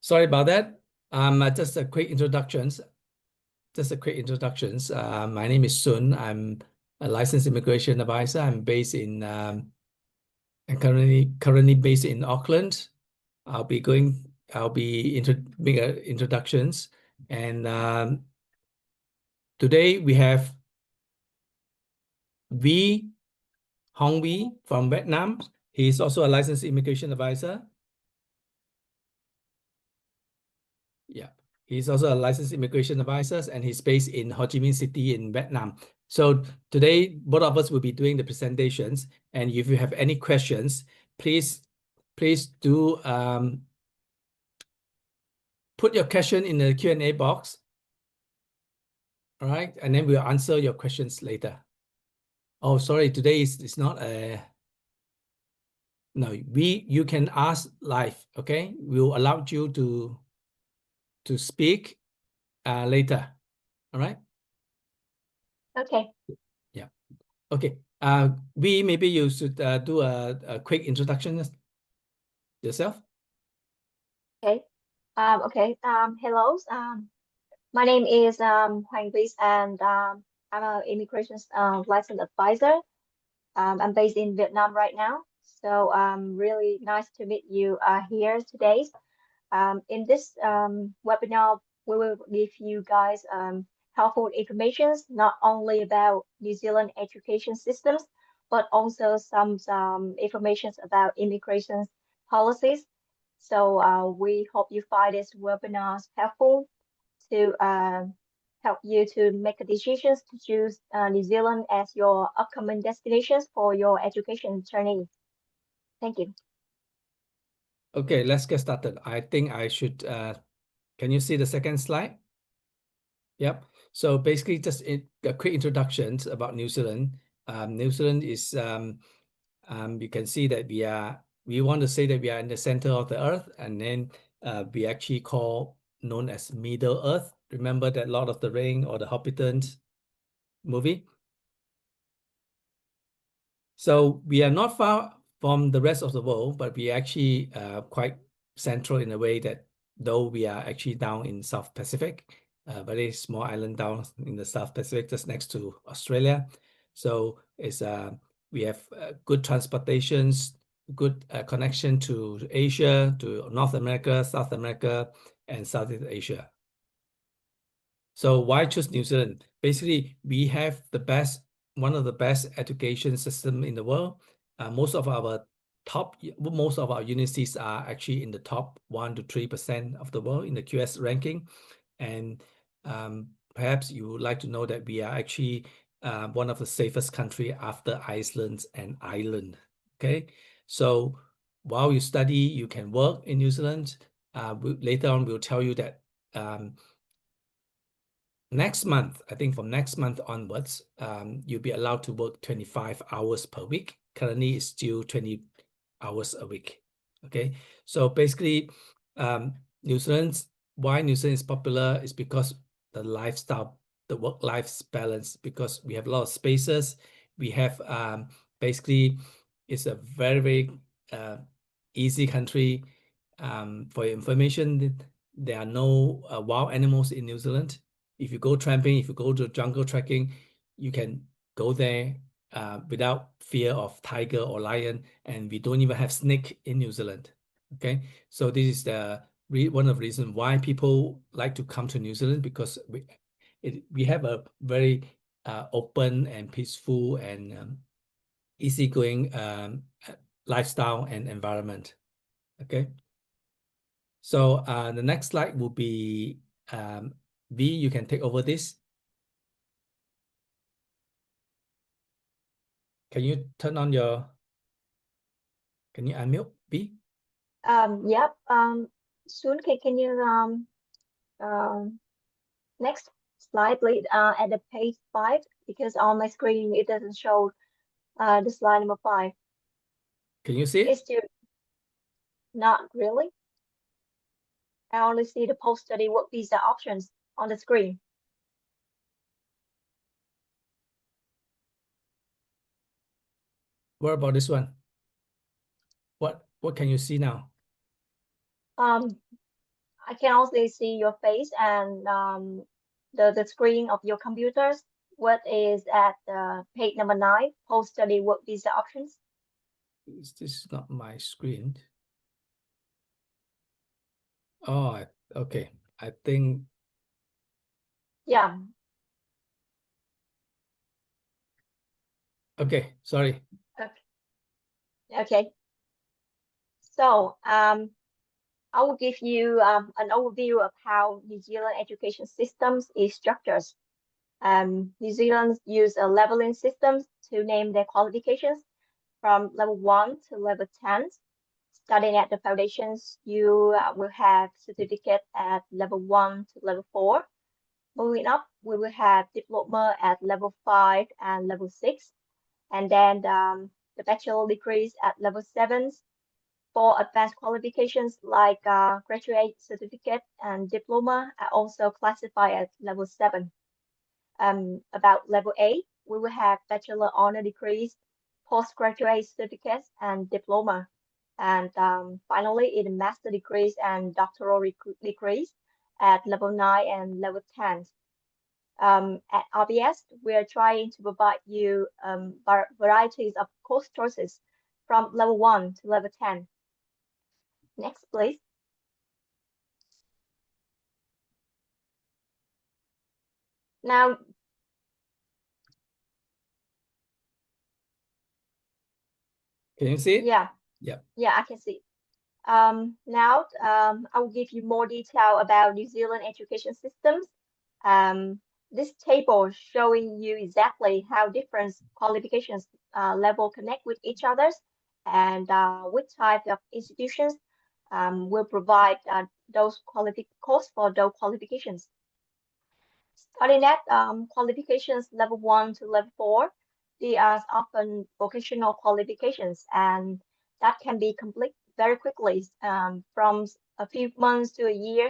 Sorry about that. Just a quick introductions. My name is Sun. I'm a licensed immigration advisor. I'm based in currently based in Auckland. I'll be making introductions, and today we have Hong Vy from Vietnam. He's also a licensed immigration advisor. Yeah, he's also a licensed immigration advisor, and he's based in Ho Chi Minh City in Vietnam. So today, both of us will be doing the presentations. And if you have any questions, please do put your question in the Q&A box. All right, and then we'll answer your questions later. Oh, sorry, today is not a. No, you can ask live. Okay, we'll allow you to speak later. All right. Okay. Yeah. Okay. Maybe you should do a quick introduction yourself. Okay. Hello. My name is Hoàng Vy, and I'm an immigration license advisor. I'm based in Vietnam right now, so really nice to meet you here today. In this webinar, we will give you guys helpful information not only about New Zealand education systems, but also some information about immigration policies. So we hope you find this webinar helpful to help you to make decisions to choose New Zealand as your upcoming destinations for your education journey. Thank you. Okay, let's get started. I think I should, can you see the second slide? Yep. So basically just a quick introduction about New Zealand. New Zealand is, you can see that we want to say that we are in the center of the earth, and then we actually known as Middle Earth. Remember that Lord of the Ring or the Hobbiton movie? So we are not far from the rest of the world, but we actually quite central in a way that though we are actually down in South Pacific, very small island down in the South Pacific, just next to Australia. So it's we have good transportations, good connection to Asia, to North America, South America, and Southeast Asia. So why choose New Zealand? Basically, we have one of the best education system in the world. Most of our universities are actually in the top 1 to 3% of the world in the QS ranking. And perhaps you would like to know that we are actually one of the safest country after Iceland and Ireland. Okay, so while you study, you can work in New Zealand. Later on, we'll tell you that next month, I think from next month onwards, you'll be allowed to work 25 hours per week. Currently, it's still 20 hours a week. Okay, so basically, why New Zealand is popular is because the lifestyle, the work-life balance, because we have a lot of spaces. We have basically, it's a very, very easy country. For your information, there are no wild animals in New Zealand. If you go tramping, if you go to jungle trekking, you can go there without fear of tiger or lion, and we don't even have snake in New Zealand. Okay, so this is one of the reasons why people like to come to New Zealand, because we have a very open and peaceful and easygoing lifestyle and environment. Okay, so the next slide will be V, you can take over this. Can you turn on can you unmute V? Yep. Soon, can you next slide, please, at the page 5, because on my screen it doesn't show the slide number 5. Can you see it? It's still not really. I only see the post-study work visa options on the screen. What about this one? What can you see now? I can also see your face and the screen of your computers. What is at page number 9, post-study work visa options? Is this not my screen? Oh, okay. I think, Yeah. okay, sorry. Okay. Okay. So I will give you an overview of how New Zealand education systems is structured. New Zealand use a leveling system to name their qualifications from level 1 to level 10. Starting at the foundations, you will have certificate at level 1 to level 4. Moving up, we will have diploma at level 5 and level 6. And then the bachelor degrees at level 7. For advanced qualifications like graduate certificate and diploma are also classified at level 7. About level 8, we will have bachelor honor degrees, postgraduate certificates, and diploma. And finally, in master degrees and doctoral degrees at level 9 and level 10. At RBS, we are trying to provide you varieties of course choices from level 1 to level 10. Next, please. Now, Can you see it? yeah, Yeah. I can see. Now, I will give you more detail about New Zealand education systems. This table showing you exactly how different qualifications level connect with each others and which type of institutions will provide those course for those qualifications. Starting at qualifications level 1 to level 4, they are often vocational qualifications and that can be complete very quickly from a few months to a year.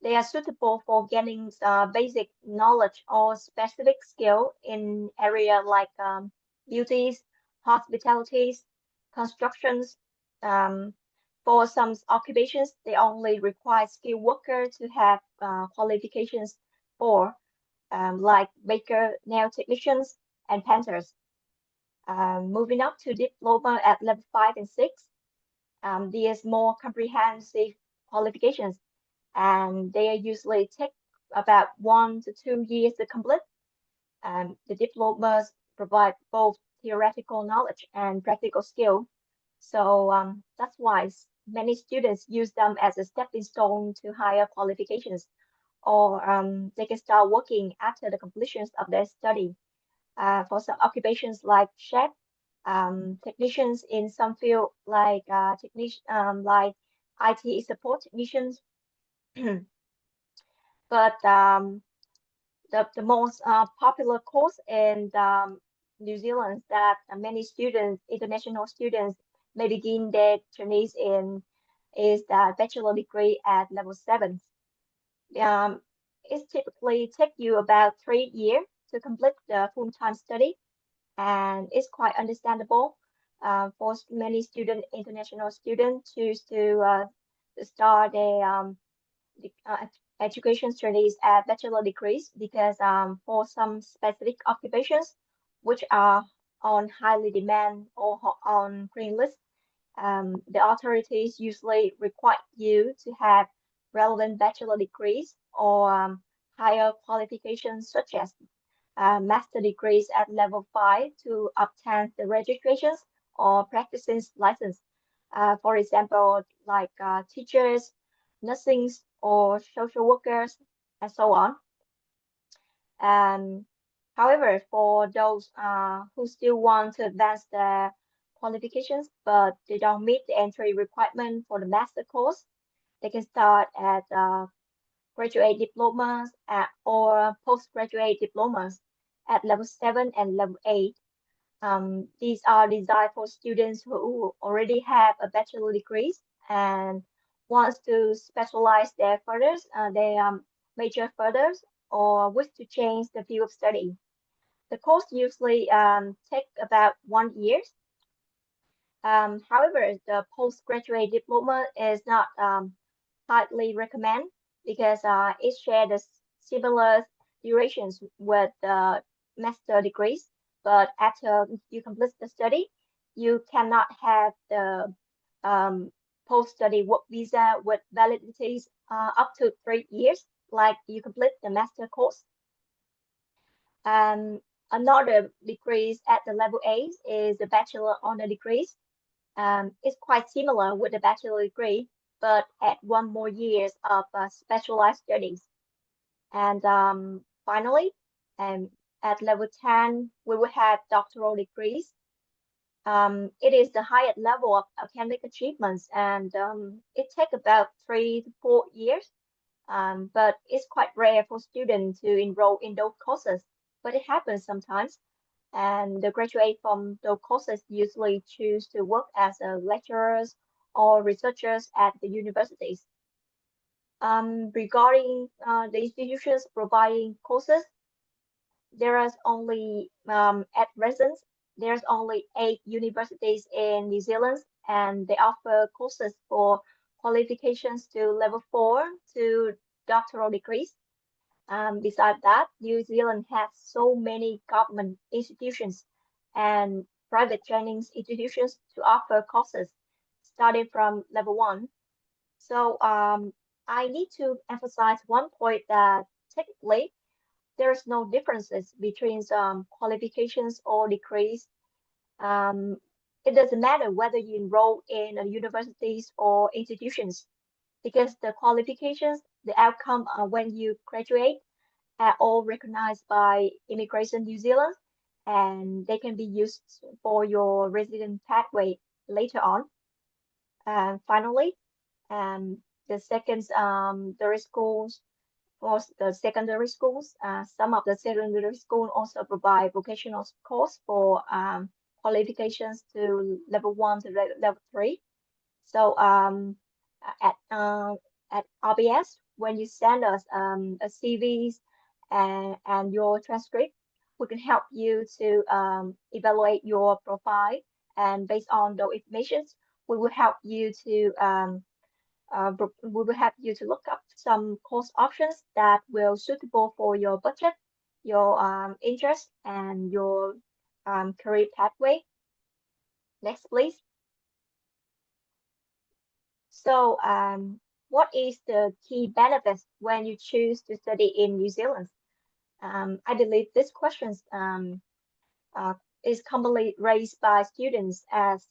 They are suitable for gaining basic knowledge or specific skill in area like beauties, hospitalities, constructions. Um, for some occupations, they only require skilled worker to have qualifications for like baker, nail technicians, and painters. Moving up to diploma at level 5 and 6, there's more comprehensive qualifications, and they usually take about 1 to 2 years to complete. The diplomas provide both theoretical knowledge and practical skill. So that's why many students use them as a stepping stone to higher qualifications or they can start working after the completion of their study. For some occupations like chef, technicians in some field like like IT support technicians. But the most popular course in New Zealand that many students, international students, may begin their journeys in is the bachelor degree at level 7. Um, it typically take you about 3 years to complete the full-time study, and it's quite understandable for many international students choose to start their education studies at bachelor degrees because for some specific occupations which are on highly demand or on green list, the authorities usually require you to have relevant bachelor degrees or higher qualifications such as master degrees at level 5 to obtain the registrations or practicing license. For example, like teachers, nursing, or social workers, and so on. Um, However, for those who still want to advance their qualifications, but they don't meet the entry requirement for the master course, they can start at graduate diplomas or postgraduate diplomas at level 7 and level 8. These are designed for students who already have a bachelor degrees and wants to specialize their further, their major further, or wish to change the field of study. The course usually take about 1 year. However, the postgraduate diploma is not highly recommend because it shares similar durations with master degrees, but after you complete the study, you cannot have the um, post-study work visa with validities up to 3 years, like you complete the master course. And another degrees at the level A is the bachelor honor degrees. It's quite similar with the bachelor degree, but add 1 more years of specialized studies. And finally, at level 10, we will have doctoral degrees. It is the highest level of academic achievements, and it takes about 3 to 4 years. But it's quite rare for students to enroll in those courses, but it happens sometimes. And the graduate from those courses usually choose to work as lecturers or researchers at the universities. Regarding the institutions providing courses, there is only at present there's only 8 universities in New Zealand, and they offer courses for qualifications to level 4 to doctoral degrees. Besides that, New Zealand has so many government institutions and private training institutions to offer courses starting from level 1. So I need to emphasize one point that technically there's no differences between qualifications or degrees. Um, it doesn't matter whether you enroll in universities or institutions because the qualifications, the outcome when you graduate are all recognized by Immigration New Zealand, and they can be used for your resident pathway later on. And finally, the second, there is schools for the secondary schools. Some of the secondary schools also provide vocational course for qualifications to level 1 to level 3. So at uh, at RBS, when you send us a CVs and your transcript, we can help you to evaluate your profile, and based on those information, we will help you to we will help you to look up some course options that will suitable for your budget, your interest, and your career pathway. Next, please. So, what is the key benefits when you choose to study in New Zealand? I believe this question uh, is commonly raised by students as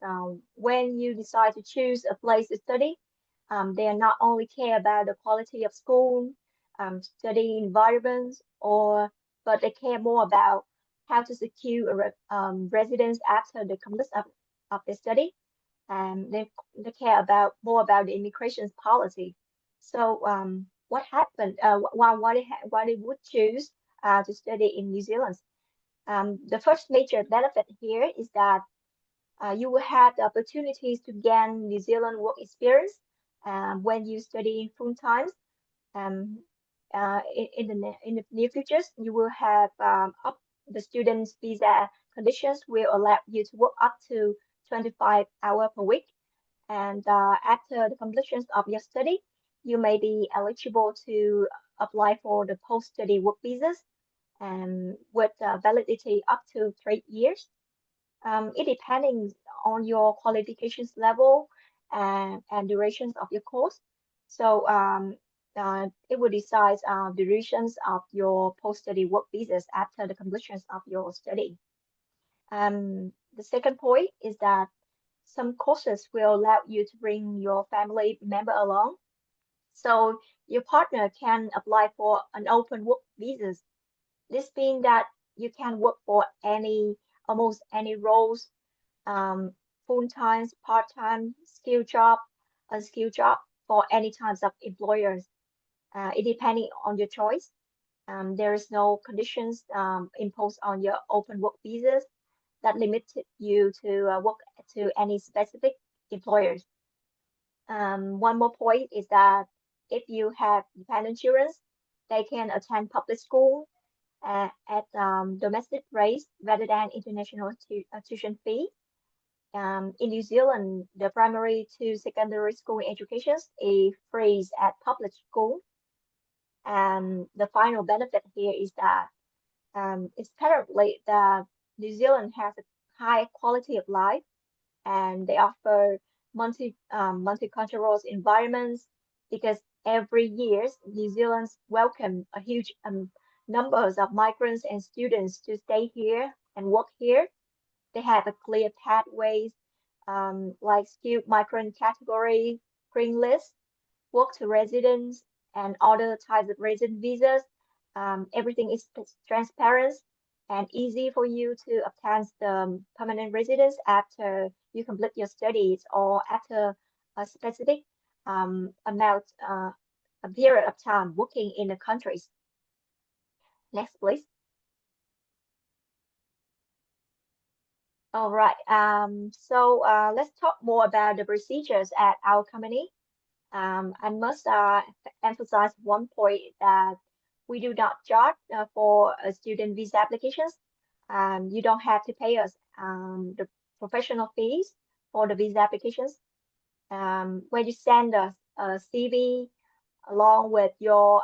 when you decide to choose a place to study, they are not only care about the quality of school, study environments, but they care more about how to secure residence after the completion of the study. They care about more about the immigration policy. So what happened? Why they would choose to study in New Zealand? The first major benefit here is that you will have the opportunities to gain New Zealand work experience when you study full time. Um, in the near futures, you will have up the student's visa conditions will allow you to work up to 25 hours per week. And after the completion of your study, you may be eligible to apply for the post-study work visas with validity up to 3 years. It depending on your qualifications level and durations of your course. So it will decide durations of your post-study work visas after the completion of your study. The second point is that some courses will allow you to bring your family member along. So your partner can apply for an open work visas. This means that you can work for almost any roles, full-time, part-time, skill job, unskilled job for any types of employers. It depending on your choice. There is no conditions imposed on your open work visas that limit you to work to any specific employers. One more point is that if you have dependent children, they can attend public school at domestic rates rather than international tuition fee. In New Zealand, the primary to secondary school education is free at public school. And the final benefit here is that it's apparently that New Zealand has a high quality of life, and they offer multicultural environments because every year New Zealand's welcome a huge numbers of migrants and students to stay here and work here. They have a clear pathways, like skilled migrant category, green list, work to residence, and other types of resident visas. Everything is transparent and easy for you to obtain the permanent residence after you complete your studies or after a specific a period of time working in the countries. Next, please. All right. So let's talk more about the procedures at our company. I must emphasize one point that we do not charge for student visa applications. You don't have to pay us the professional fees for the visa applications. When you send us a CV along with your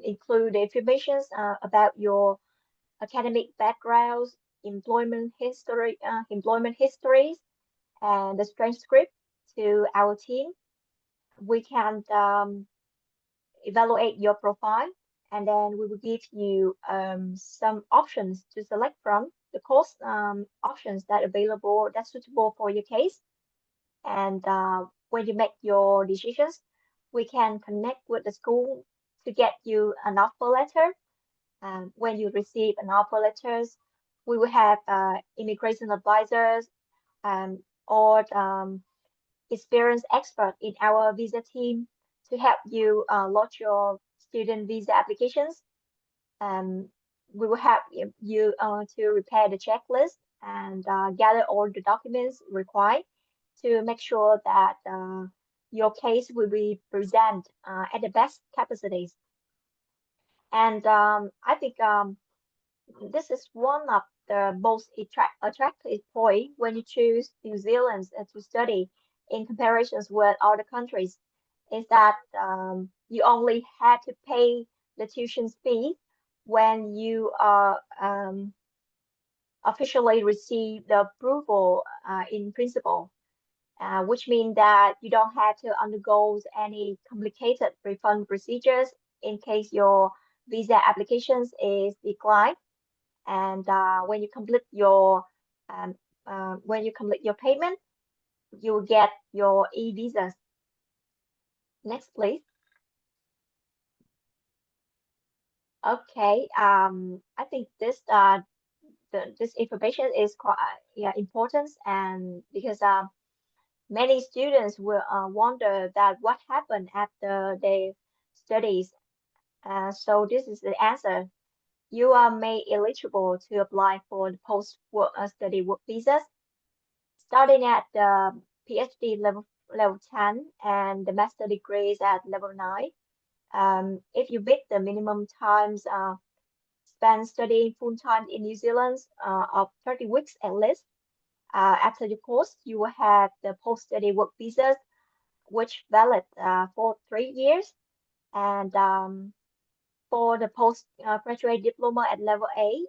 include the information about your academic backgrounds, employment histories, and the transcript to our team, we can evaluate your profile, and then we will give you some options to select from the course options that available that's suitable for your case. And when you make your decisions, we can connect with the school to get you an offer letter. When you receive an offer letters, we will have immigration advisors or experienced expert in our visa team to help you launch your student visa applications. Um, we will help you to prepare the checklist and gather all the documents required to make sure that your case will be presented at the best capacities. And I think this is one of the most attractive point when you choose New Zealand to study in comparisons with other countries, is that you only had to pay the tuition fee when you officially receive the approval in principle, which means that you don't have to undergo any complicated refund procedures in case your visa applications is declined. And when you complete your payment, you will get your e-visas. Next, please. Okay. I think this information is quite yeah important, and because many students will wonder that what happened after their studies. So this is the answer. You are made eligible to apply for the post-work study work visas, starting at the PhD level 10 and the master degrees at level 9. If you beat the minimum times spent studying full time in New Zealand of 30 weeks at least, after your course, you will have the post-study work visas, which valid for 3 years. And for the postgraduate diploma at level 8,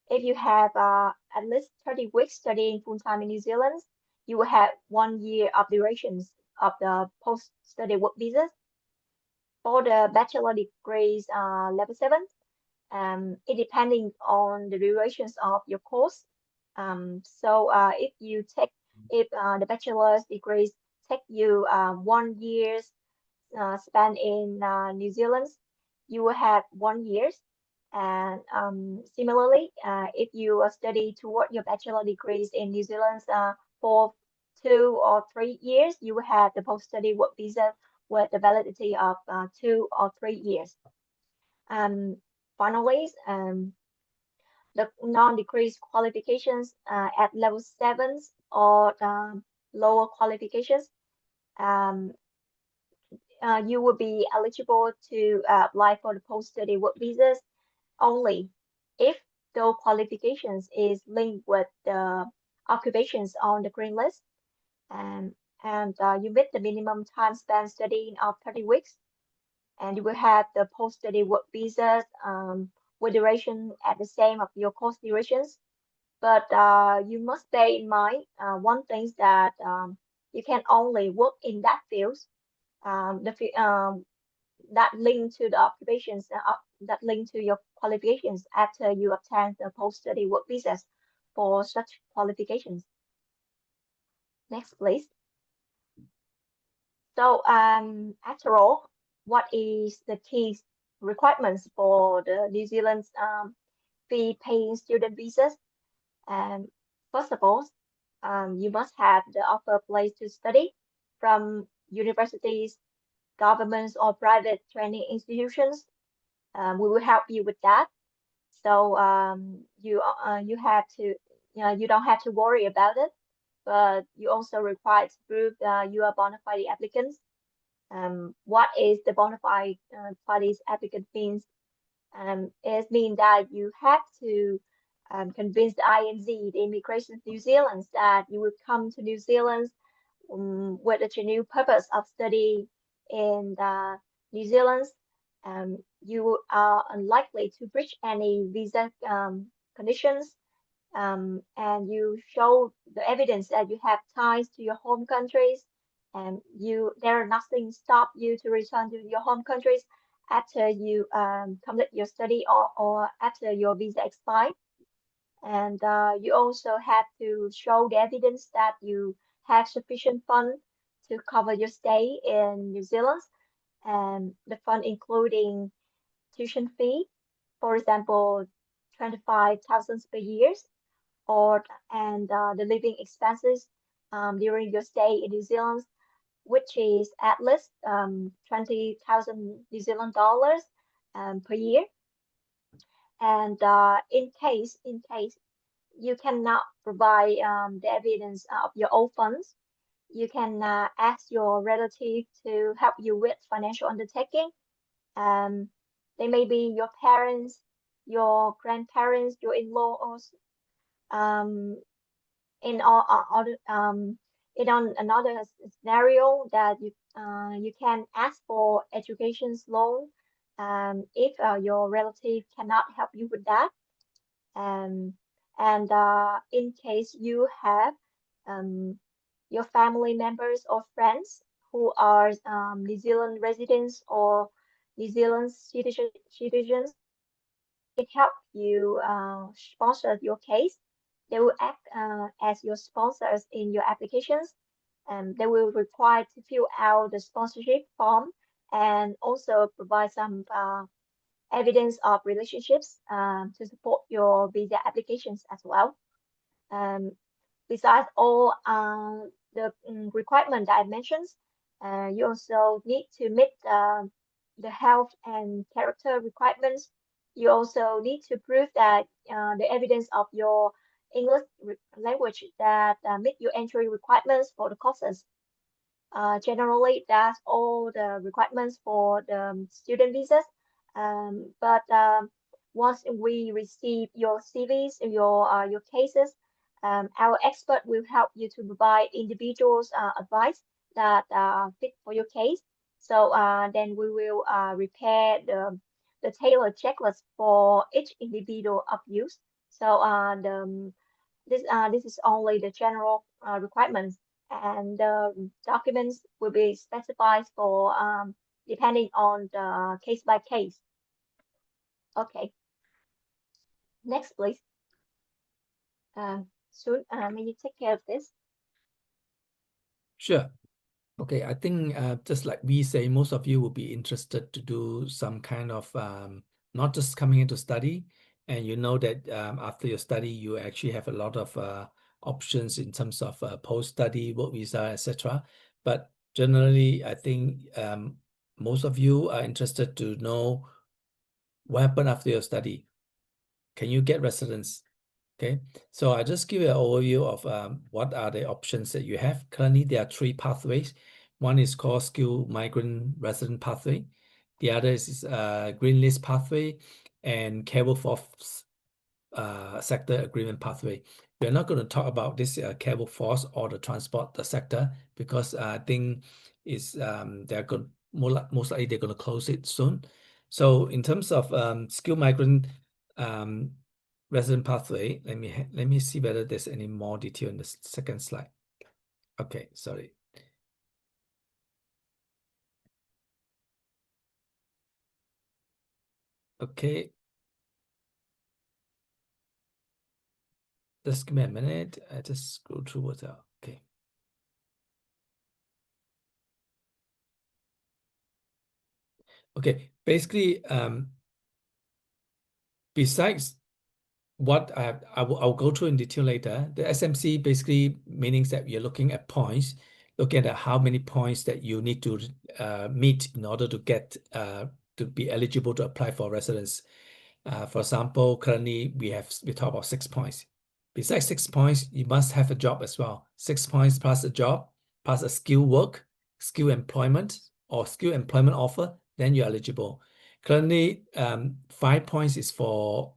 if you have at least 30 weeks studying full-time in New Zealand, you will have 1 year of durations of the post-study work visas. For the bachelor degrees level 7, it depending on the durations of your course. So if the bachelor's degrees take you 1 year spent in New Zealand, you will have 1 year. And similarly, if you study toward your bachelor degrees in New Zealand for 2 or 3 years, you will have the post-study work visa with the validity of 2 or 3 years. Finally, the non-decreased qualifications at level 7 or lower qualifications, um, you will be eligible to apply for the post-study work visas only if those qualifications is linked with the occupations on the green list, and you meet the minimum time spent studying of 30 weeks, and you will have the post-study work visas with duration at the same of your course durations. But you must bear in mind one thing is that you can only work in that field, that link to the occupations, that link to your qualifications after you obtain the post-study work visas for such qualifications. Next, please. So after all, what is the key requirements for the New Zealand's fee-paying student visas? First of all, you must have the offer place to study from universities, governments, or private training institutions. We will help you with that. So you have to, you don't have to worry about it, but you also required to prove you are bona fide applicants. What is the bona fide applicant means? It means that you have to convince the INZ, the Immigration New Zealand, that you will come to New Zealand with a genuine purpose of study in New Zealand. You are unlikely to breach any visa conditions, and you show the evidence that you have ties to your home countries, and there are nothing stop you to return to your home countries after you complete your study or after your visa expires. And you also have to show the evidence that you have sufficient funds to cover your stay in New Zealand, and the fund including tuition fee, for example, 25,000 per year, and the living expenses during your stay in New Zealand, which is at least 20,000 New Zealand dollars per year. And in case you cannot provide the evidence of your own funds, you can ask your relative to help you with financial undertaking. They may be your parents, your grandparents, your in-laws. In another scenario that you can ask for education loan if your relative cannot help you with that. And in case you have your family members or friends who are New Zealand residents or New Zealand citizens, can help you sponsor your case. They will act as your sponsors in your applications, and they will require to fill out the sponsorship form and also provide some evidence of relationships to support your visa applications as well. Besides all the requirements that I mentioned, you also need to meet the health and character requirements. You also need to prove that the evidence of your English language that meet your entry requirements for the courses. Generally, that's all the requirements for the student visas. But once we receive your CVs, your cases, our expert will help you to provide individuals advice that fit for your case. So then we will prepare the tailored checklist for each individual of use. So this is only the general requirements, and the documents will be specified for depending on the case by case. Okay. Next, please. Soon, may you take care of this? Sure. Okay, I think just like we say, most of you will be interested to do some kind of not just coming in to study, and you know that after your study, you actually have a lot of options in terms of post-study, work visa, etc. But generally, I think most of you are interested to know what happened after your study. Can you get residence? Okay, so I just give you an overview of what are the options that you have. Currently, there are 3 pathways. One is called Skilled Migrant Resident Pathway. The other is Green List Pathway and Care Workforce Sector Agreement Pathway. we're not going to talk about this care workforce or the transport sector because I think they're going most likely they're going to close it soon. So in terms of skilled migrant resident pathway, let me see whether there's any more detail in the second slide. Okay, sorry. Okay. Just give me a minute. I just scroll through what's out. Okay. Okay. Basically, besides what I'll go through in detail later, the SMC basically means that you're looking at points, looking at how many points that you need to meet in order to get to be eligible to apply for residence. For example, currently we talk about 6 points. Besides 6 points, you must have a job as well. 6 points plus a job, plus a skill work, skill employment, or skill employment offer, then you're eligible. Currently, 5 points is for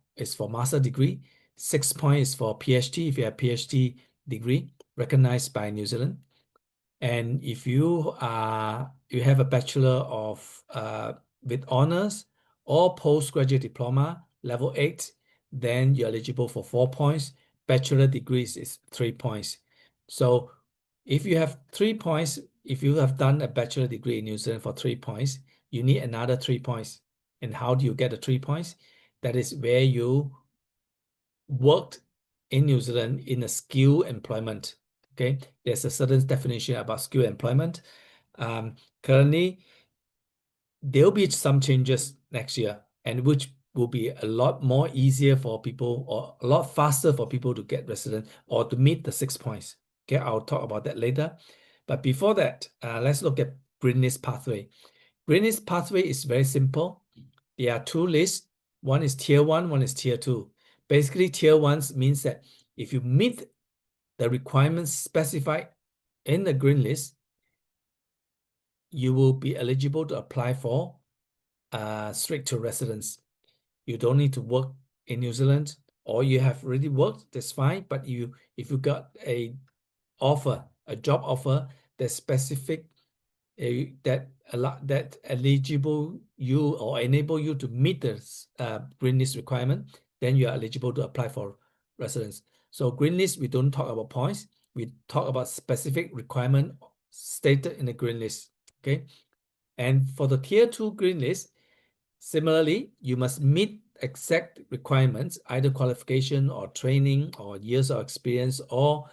master degree, 6 points is for PhD if you have PhD degree recognized by New Zealand. And if you have a bachelor of with honors or postgraduate diploma level 8, then you're eligible for 4 points. Bachelor degrees is 3 points. So if you have 3 points, if you have done a bachelor degree in New Zealand for 3 points, you need another 3 points. And how do you get the 3 points? That is where you worked in New Zealand in a skill employment. Okay, there's a certain definition about skill employment. Currently, there'll be some changes next year, and which will be a lot more easier for people or a lot faster for people to get resident or to meet the 6 points. Okay, I'll talk about that later. But before that, let's look at green list pathway. Green list pathway is very simple. There are 2 lists. One is tier 1, one is tier 2. Basically, tier 1 means that if you meet the requirements specified in the green list, you will be eligible to apply for straight to residence. You don't need to work in New Zealand, or you have already worked, that's fine. But if you got a job offer that's specific, that eligible you or enable you to meet the green list requirement, then you are eligible to apply for residence. So green list, we don't talk about points. We talk about specific requirement stated in the green list. Okay. And for the tier 2 green list, similarly, you must meet exact requirements, either qualification or training or years of experience or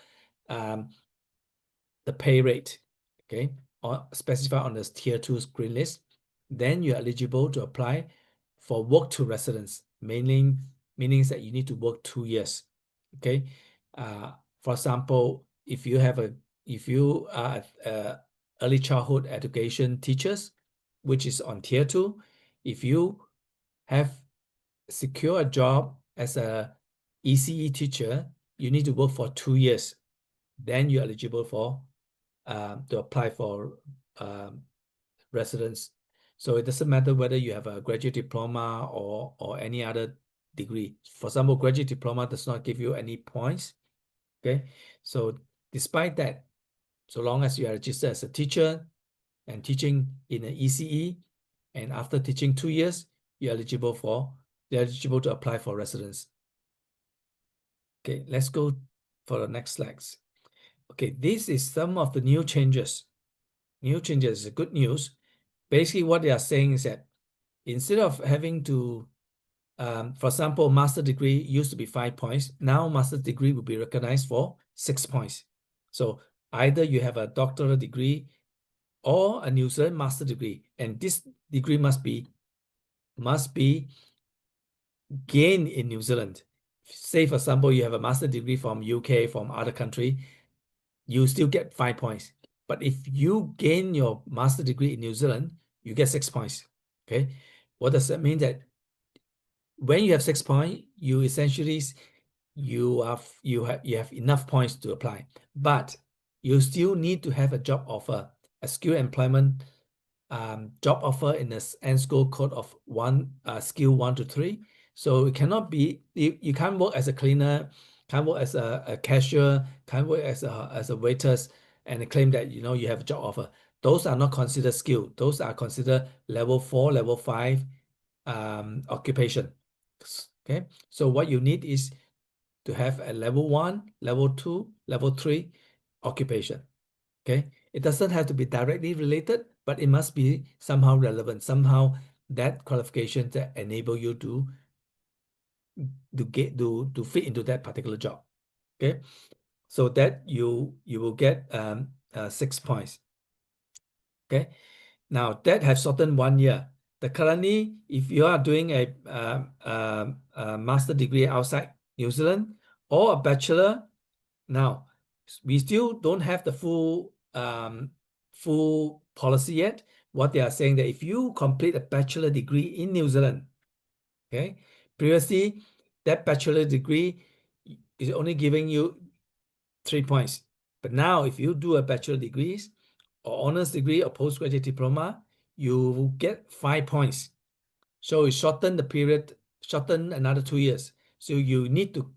the pay rate, okay, or specified on this tier 2 green list. Then you're eligible to apply for work to residence, meaning that you need to work 2 years. Okay. For example, if you are early childhood education teachers, which is on tier 2, if you have secured a job as a ECE teacher, you need to work for 2 years. Then you're eligible for to apply for residence. So it doesn't matter whether you have a graduate diploma or any other degree. For example, graduate diploma does not give you any points. Okay, so despite that, so long as you are registered as a teacher and teaching in an ECE, and after teaching 2 years, you're eligible to apply for residence. Okay, let's go for the next slides. Okay, this is some of the new changes. New changes is good news. Basically, what they are saying is that instead of having to, for example, master degree used to be 5 points. Now master degree will be recognized for 6 points. So either you have a doctoral degree or a New Zealand master degree, and this degree must be gained in New Zealand. Say, for example, you have a master degree from UK, from other country, you still get 5 points. But if you gain your master degree in New Zealand, you get 6 points. Okay, what does that mean? That when you have 6 points, you essentially you have enough points to apply, but you still need to have a job offer, a skill employment job offer in the NSCO code of skill 1 to 3. So it cannot be, you can't work as a cleaner can't work as a cashier, can't work as a waitress, and claim that you have a job offer. Those are not considered skill. Those are considered level 4, level 5 occupation. Okay, so what you need is to have a level 1, level 2, level 3 occupation. Okay, it doesn't have to be directly related, but it must be somehow relevant, somehow that qualification that enable you to fit into that particular job. Okay, so that you will get 6 points. Okay, now that has shortened 1 year. The currently, if you are doing a master degree outside New Zealand or a bachelor, now we still don't have the full policy yet. What they are saying that if you complete a bachelor degree in New Zealand, okay, previously that bachelor degree is only giving you 3 points. But now if you do a bachelor degrees or honors degree or postgraduate diploma, you will get 5 points. So it shortened the period, shortened another 2 years. So you need to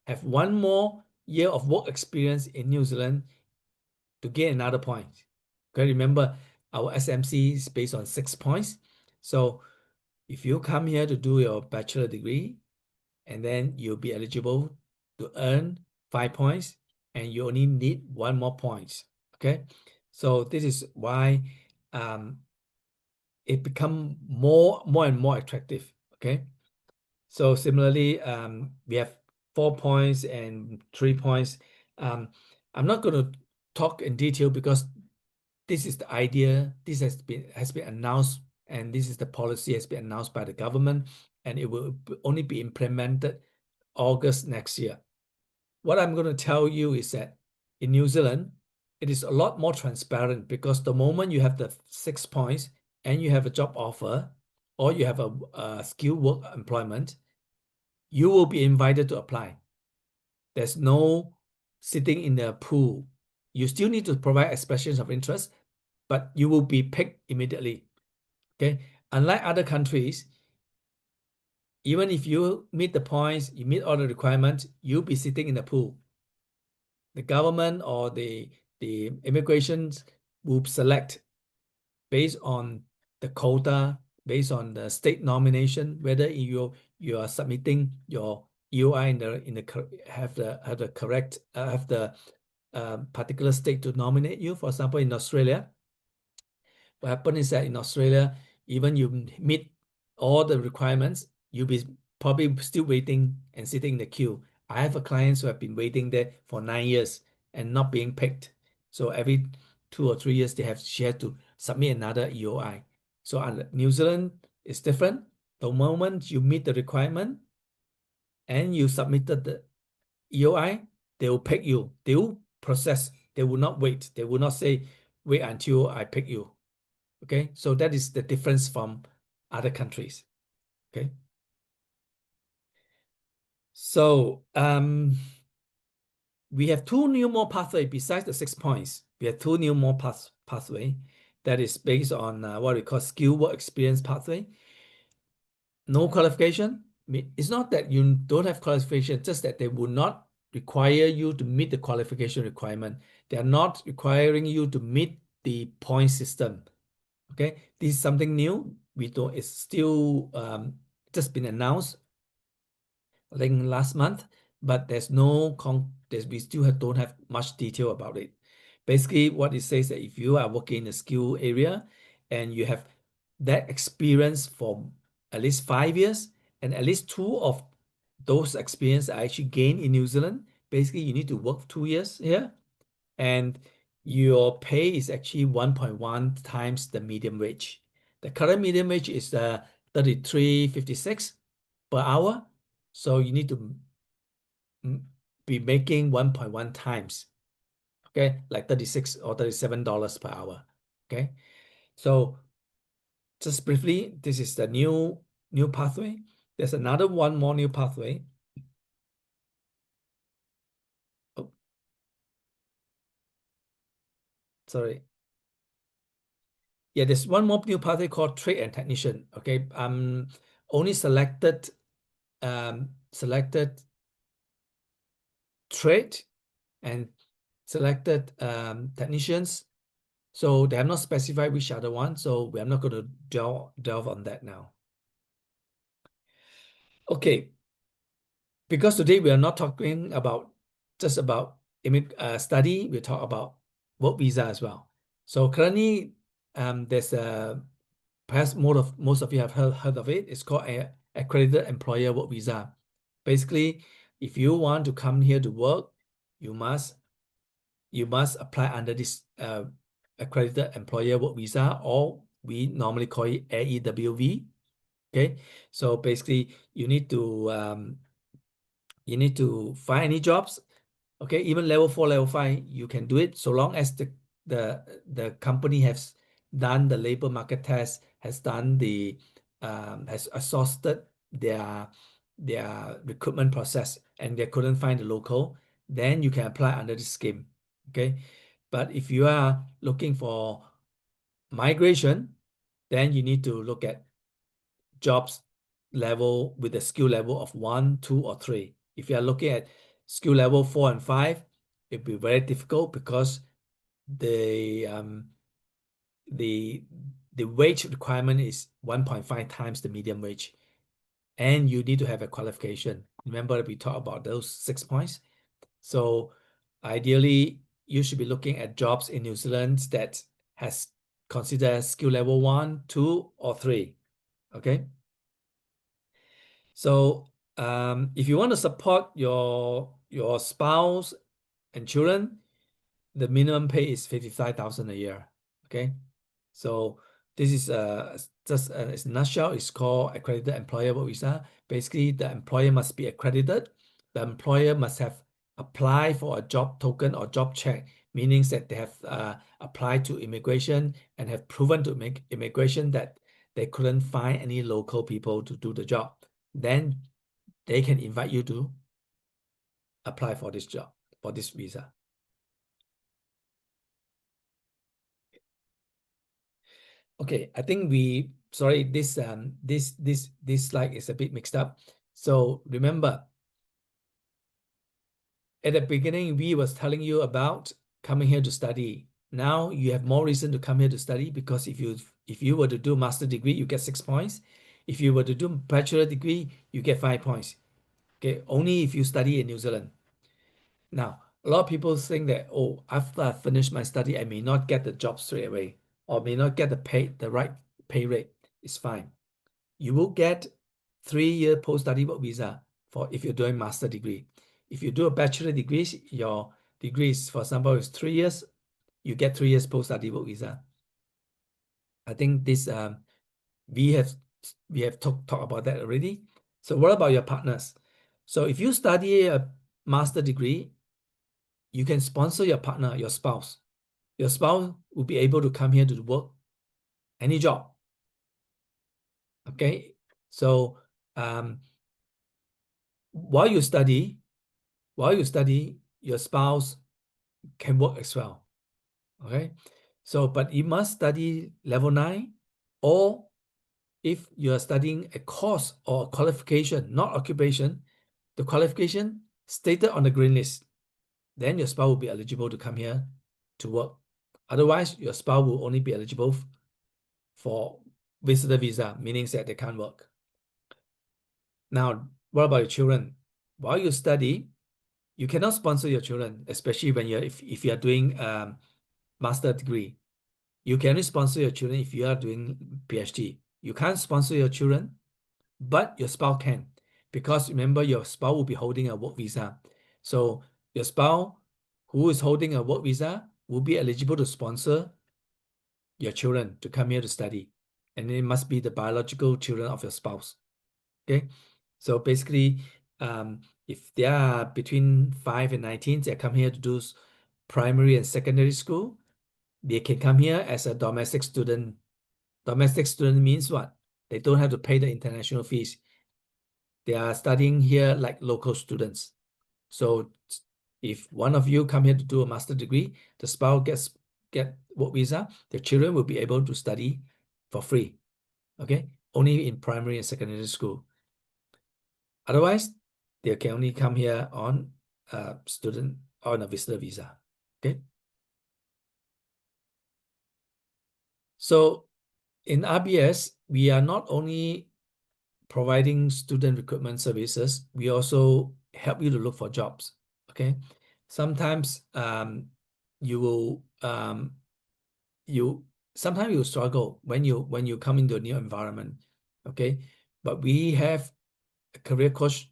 have 1 more year of work experience in New Zealand to gain another point. Okay, remember our SMC is based on 6 points. So if you come here to do your bachelor degree, and then you'll be eligible to earn 5 points, and you only need 1 more point. Okay, so this is why it become more and more attractive. Okay, so similarly, we have 4 points and 3 points. I'm not going to talk in detail because this is the idea. This has been announced, and this is the policy has been announced by the government, and it will only be implemented August next year. What I'm going to tell you is that in New Zealand, it is a lot more transparent because the moment you have the 6 points and you have a job offer or you have a skilled work employment, you will be invited to apply. There's no sitting in the pool. You still need to provide expressions of interest, but you will be picked immediately. Okay. Unlike other countries, even if you meet the points, you meet all the requirements, you'll be sitting in the pool. The government or the immigration will select based on the quota, based on the state nomination, whether you are submitting your EOI in the have the correct have the particular state to nominate you. For example, in Australia, what happened is that in Australia, even you meet all the requirements, you'll be probably still waiting and sitting in the queue. I have a clients who have been waiting there for 9 years and not being picked. So every 2 or 3 years, she had to submit another EOI. So New Zealand is different. The moment you meet the requirement and you submitted the EOI, they will pick you. They will process. They will not wait. They will not say, wait until I pick you. Okay, so that is the difference from other countries. Okay, so we have 2 new more pathway besides the 6 points. We have 2 new more pathway that is based on what we call skill work experience pathway. No qualification. It's not that you don't have qualification, just that they will not require you to meet the qualification requirement. They are not requiring you to meet the point system. Okay, this is something new. We don't. It's still just been announced, I think last month, but there's no we still don't have much detail about it. Basically, what it says that if you are working in a skill area and you have that experience for at least 5 years, and at least 2 of those experience are actually gained in New Zealand, basically you need to work 2 years here, and your pay is actually 1.1 times the median wage. The current median wage is 33.56 per hour. So you need to be making 1.1 times, okay, like 36 or $37 per hour. Okay, so just briefly, this is the new pathway. There's another 1 more new pathway. Oh, sorry. Yeah, there's 1 more new pathway called trade and technician. Okay, only selected trade and selected technicians. So they have not specified which other one, so we are not going to delve on that now. Okay, because today we are not talking about just about study, we talk about work visa as well. So currently, there's a perhaps most of you have heard of it. It's called a accredited employer work visa. Basically, if you want to come here to work, you must apply under this accredited employer work visa, or we normally call it AEWV. Okay, so basically you need to find any jobs. Okay, even level 4, level 5, you can do it so long as the company has done the labor market test, has done the has exhausted their recruitment process, and they couldn't find the local, then you can apply under this scheme. Okay, but if you are looking for migration, then you need to look at jobs level with a skill level of 1, 2, or 3. If you are looking at skill level 4 and 5, it'll be very difficult because the wage requirement is 1.5 times the median wage, and you need to have a qualification. Remember we talked about those 6 points. So ideally, you should be looking at jobs in New Zealand that has considered skill level 1, 2, or 3. Okay. So if you want to support your spouse and children, the minimum pay is 55,000 a year. Okay, so this is just in a nutshell. It's called accredited employer work visa. Basically, the employer must be accredited. The employer must have applied for a job token or job check, meaning that they have applied to immigration and have proven to immigration that they couldn't find any local people to do the job. Then they can invite you to apply for this job, for this visa. Okay, I think sorry, this slide is a bit mixed up. So remember, at the beginning, we was telling you about coming here to study. Now you have more reason to come here to study, because if you were to do master degree, you get 6 points. If you were to do bachelor degree, you get 5 points. Okay, only if you study in New Zealand. Now, a lot of people think that, oh, after I finish my study, I may not get the job straight away, or may not get the right pay rate. It's fine. You will get 3-year post-study work visa for if you're doing master degree. If you do a bachelor degree, your degrees, for example, is 3 years, you get 3 years post-study work visa. I think this we have talked about that already. So what about your partners? So if you study a master degree, you can sponsor your partner, your spouse. Your spouse will be able to come here to work any job. Okay, so while you study, your spouse can work as well. Okay, so but you must study level 9, or if you are studying a course or qualification, not occupation, the qualification stated on the green list, then your spouse will be eligible to come here to work. Otherwise, your spouse will only be eligible for visitor visa, meaning that they can't work. Now, what about your children? While you study, you cannot sponsor your children, especially when if you are doing master degree. You can only sponsor your children if you are doing PhD. You can't sponsor your children, but your spouse can, because remember, your spouse will be holding a work visa. So your spouse who is holding a work visa will be eligible to sponsor your children to come here to study, and it must be the biological children of your spouse. Okay, so basically, if they are between 5 and 19, they come here to do primary and secondary school, they can come here as a domestic student. Domestic student means what? They don't have to pay the international fees. They are studying here like local students. So if one of you come here to do a master degree, the spouse get work visa, the children will be able to study for free. Okay, only in primary and secondary school. Otherwise, they can only come here on student on a visitor visa. Okay. So in RBS, we are not only providing student recruitment services, we also help you to look for jobs. Okay. Sometimes you will sometimes you struggle when you come into a new environment. Okay. But we have a career coach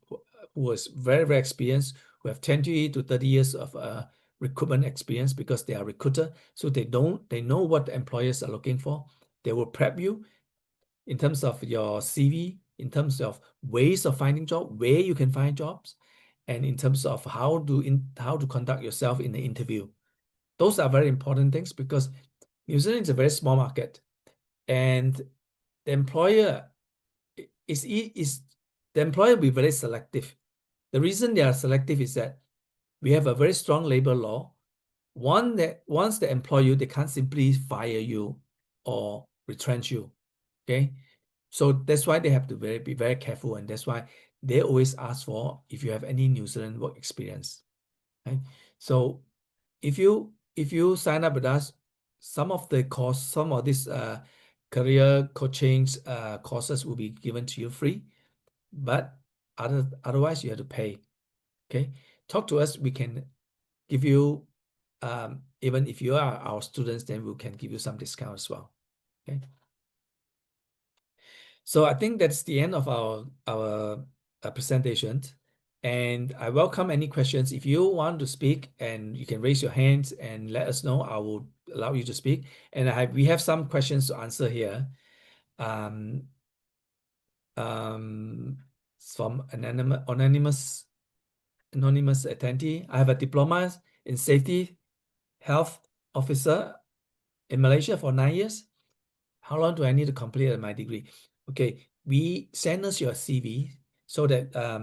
who is very, very experienced, who have 20 to 30 years of recruitment experience because they are recruiter. So they know what the employers are looking for. They will prep you in terms of your CV, in terms of ways of finding job, where you can find jobs, and in terms of how to conduct yourself in the interview. Those are very important things because New Zealand is a very small market, and the employer is the employer will be very selective. The reason they are selective is that we have a very strong labor law. One that once they employ you, they can't simply fire you or retrench you. Okay. So that's why they have to be very careful, and that's why they always ask for if you have any New Zealand work experience. Right? So if you sign up with us, some of these career coaching courses will be given to you free, but otherwise you have to pay. Okay, talk to us. We can give you even if you are our students, then we can give you some discount as well. Okay. So I think that's the end of our presentation, and I welcome any questions. If you want to speak, and you can raise your hands and let us know, I will allow you to speak. And we have some questions to answer here. Um, from anonymous attendee. I have a diploma in safety health officer in Malaysia for 9 years. How long do I need to complete my degree? Okay, we send us your CV so that I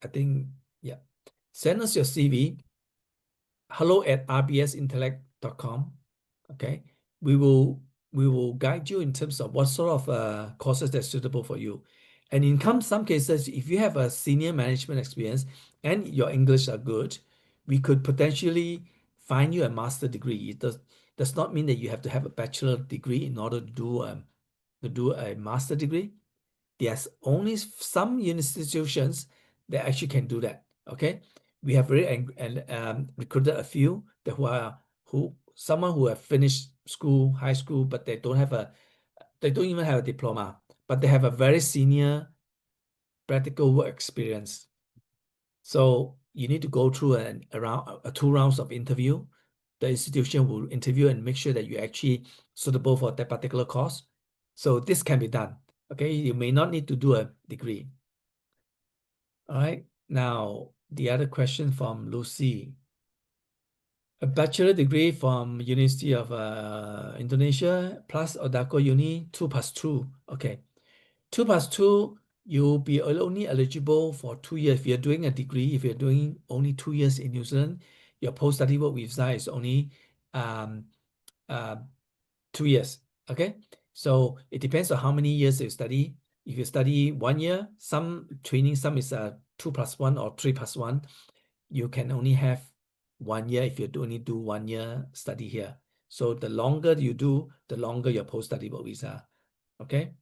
think, yeah, send us your CV, hello@rbsintellect.com. Okay, we will guide you in terms of what sort of courses that's suitable for you. And in some cases, if you have a senior management experience and your English are good, we could potentially find you a master degree. It does not mean that you have to have a bachelor degree in order to do a master degree. There's only some institutions that actually can do that. Okay, we have recruited a few that someone who have finished school, high school, but they don't even have a diploma, but they have a very senior practical work experience. So you need to go through around 2 rounds of interview. The institution will interview and make sure that you're actually suitable for that particular course. So this can be done. Okay, you may not need to do a degree. All right. Now, the other question from Lucy. A bachelor degree from University of Indonesia plus Odako Uni, 2+2. Okay. 2+2, you'll be only eligible for 2 years. If you're doing a degree, if you're doing only 2 years in New Zealand, your post-study work visa is only um, uh, 2 years. Okay. So it depends on how many years you study. If you study 1 year, some is 2+1 or 3+1. You can only have 1 year if you only do 1 year study here. So the longer you do, the longer your post-study work visa. Okay.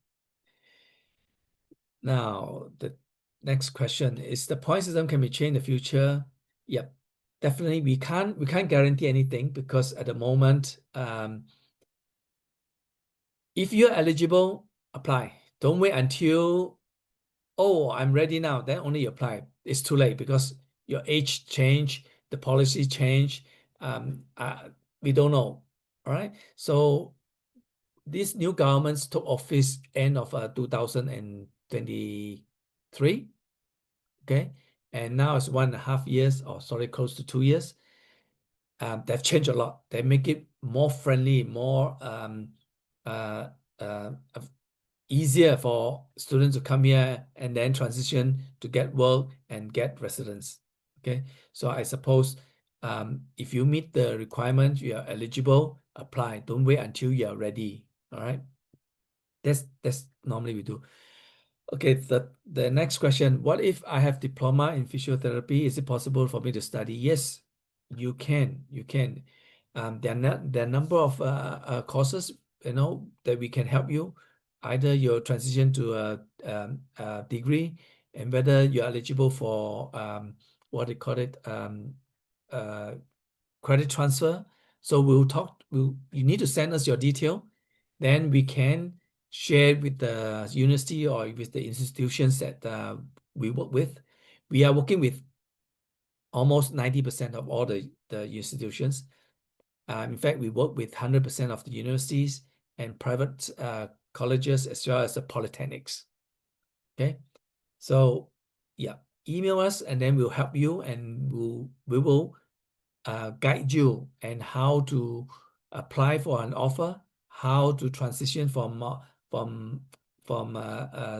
Now, the next question is the point system can be changed in the future. Yep. Definitely, we can't guarantee anything because at the moment, if you're eligible, apply. Don't wait until, oh, I'm ready now, then only apply. It's too late because your age change, the policy change. We don't know. All right. So these new governments took office end of 2023. Okay. And now it's 1.5 years, or sorry, close to 2 years. They've changed a lot. They make it more friendly, more uh, easier for students to come here and then transition to get work and get residence. Okay, so I suppose if you meet the requirement, you are eligible, apply. Don't wait until you are ready. All right, that's normally we do. Okay, the next question. What if I have diploma in physiotherapy? Is it possible for me to study? Yes, you can. You can. There are number of courses, that we can help you. Either your transition to a degree, and whether you're eligible for what they call it, uh, credit transfer. So you need to send us your detail, then we can share it with the university or with the institutions that we work with. We are working with almost 90% of all the institutions. In fact, we work with 100% of the universities and private colleges as well as the polytechnics. Okay, so yeah, email us and then we'll help you, and we will guide you and how to apply for an offer, how to transition from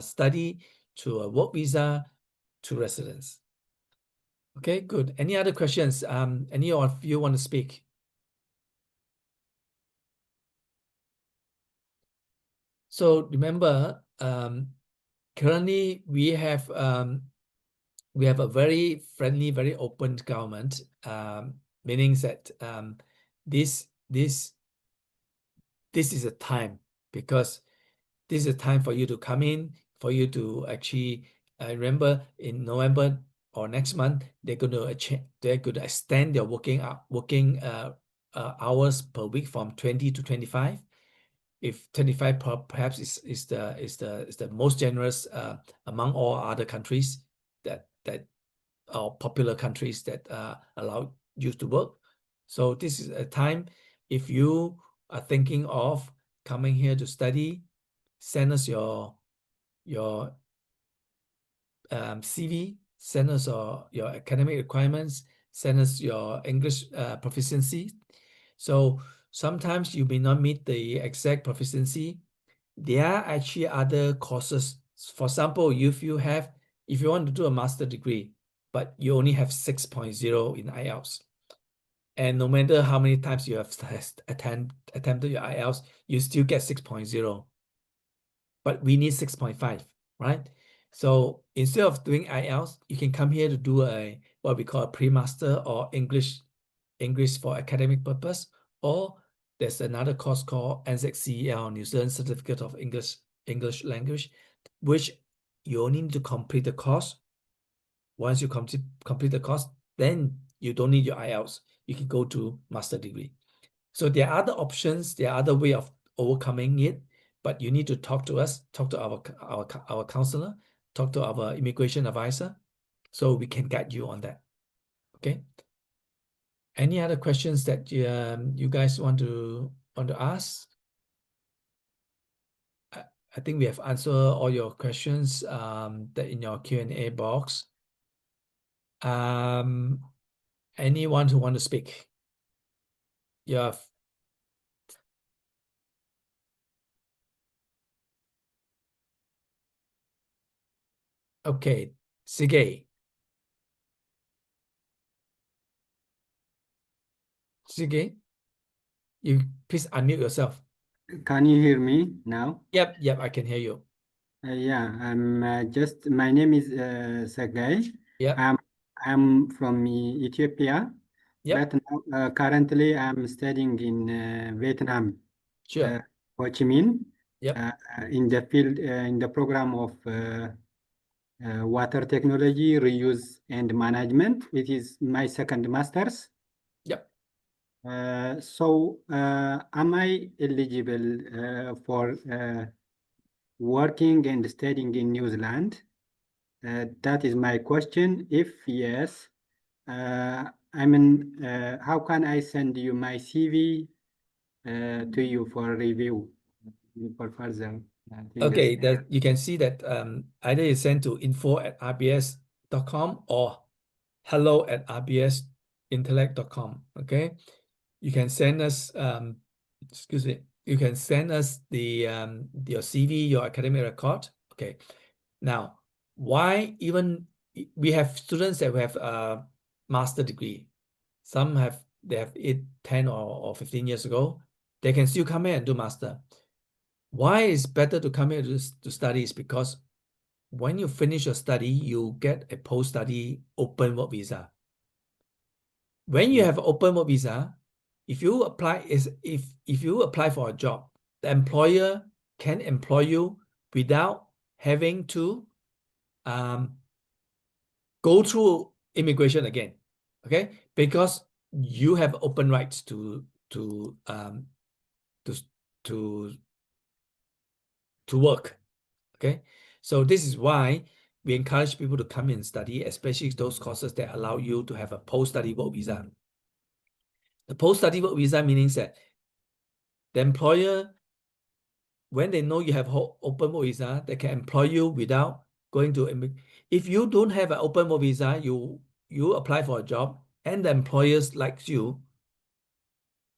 study to a work visa to residence. Okay, good. Any other questions? Any of you want to speak? So remember, currently we have a very friendly, very open government, meaning that this this is a time, because this is a time for you to come in, for you to actually remember in November or next month, they're going to extend their working hours per week from 20 to 25. If 25 perhaps is the most generous among all other countries that are popular countries that allow you to work. So this is a time, if you are thinking of coming here to study, send us your CV, send us your academic requirements, send us your English proficiency. So sometimes you may not meet the exact proficiency. There are actually other courses. For example, if you want to do a master degree, but you only have 6.0 in IELTS, and no matter how many times you have attempted your IELTS, you still get 6.0. But we need 6.5, right? So instead of doing IELTS, you can come here to do what we call a pre-master or English for academic purpose, or there's another course called NZCEL, New Zealand Certificate of English Language, which you only need to complete the course. Once you complete the course, then you don't need your IELTS. You can go to master degree. So there are other options, there are other way of overcoming it, but you need to talk to us, talk to our counselor, talk to our immigration advisor, so we can guide you on that. Okay. Any other questions that you guys want to ask? I think we have answered all your questions that in your Q&A box. Anyone who want to speak? Yeah. Okay, Sige, you please unmute yourself. Can you hear me now? Yep, I can hear you. Yeah, my name is Sergey. Yep, I'm from Ethiopia, yep, but now, currently I'm studying in Vietnam, sure. Ho Chi Minh, Yep, in the field, in the program of water technology, reuse and management. It is my second master's. yep. Am I eligible for working and studying in New Zealand? That is my question. If yes, how can I send you my CV to you for review for further things? Okay, that you can see that either you send to info@rbs.com or hello@rbsintellect.com. Okay, you can send us excuse me, you can send us the your CV, your academic record. Okay, now why even we have students that have a master degree. Some they have it 10 or 15 years ago. They can still come here and do master. Why it's better to come here to study is because when you finish your study, you get a post-study open work visa. When you have open work visa, if you apply for a job, the employer can employ you without having to go through immigration again, okay? Because you have open rights to work, okay? So this is why we encourage people to come and study, especially those courses that allow you to have a post-study work visa. The post-study work visa means that the employer, when they know you have open work visa, they can employ you without going to. If you don't have an open work visa, you apply for a job and the employers likes you,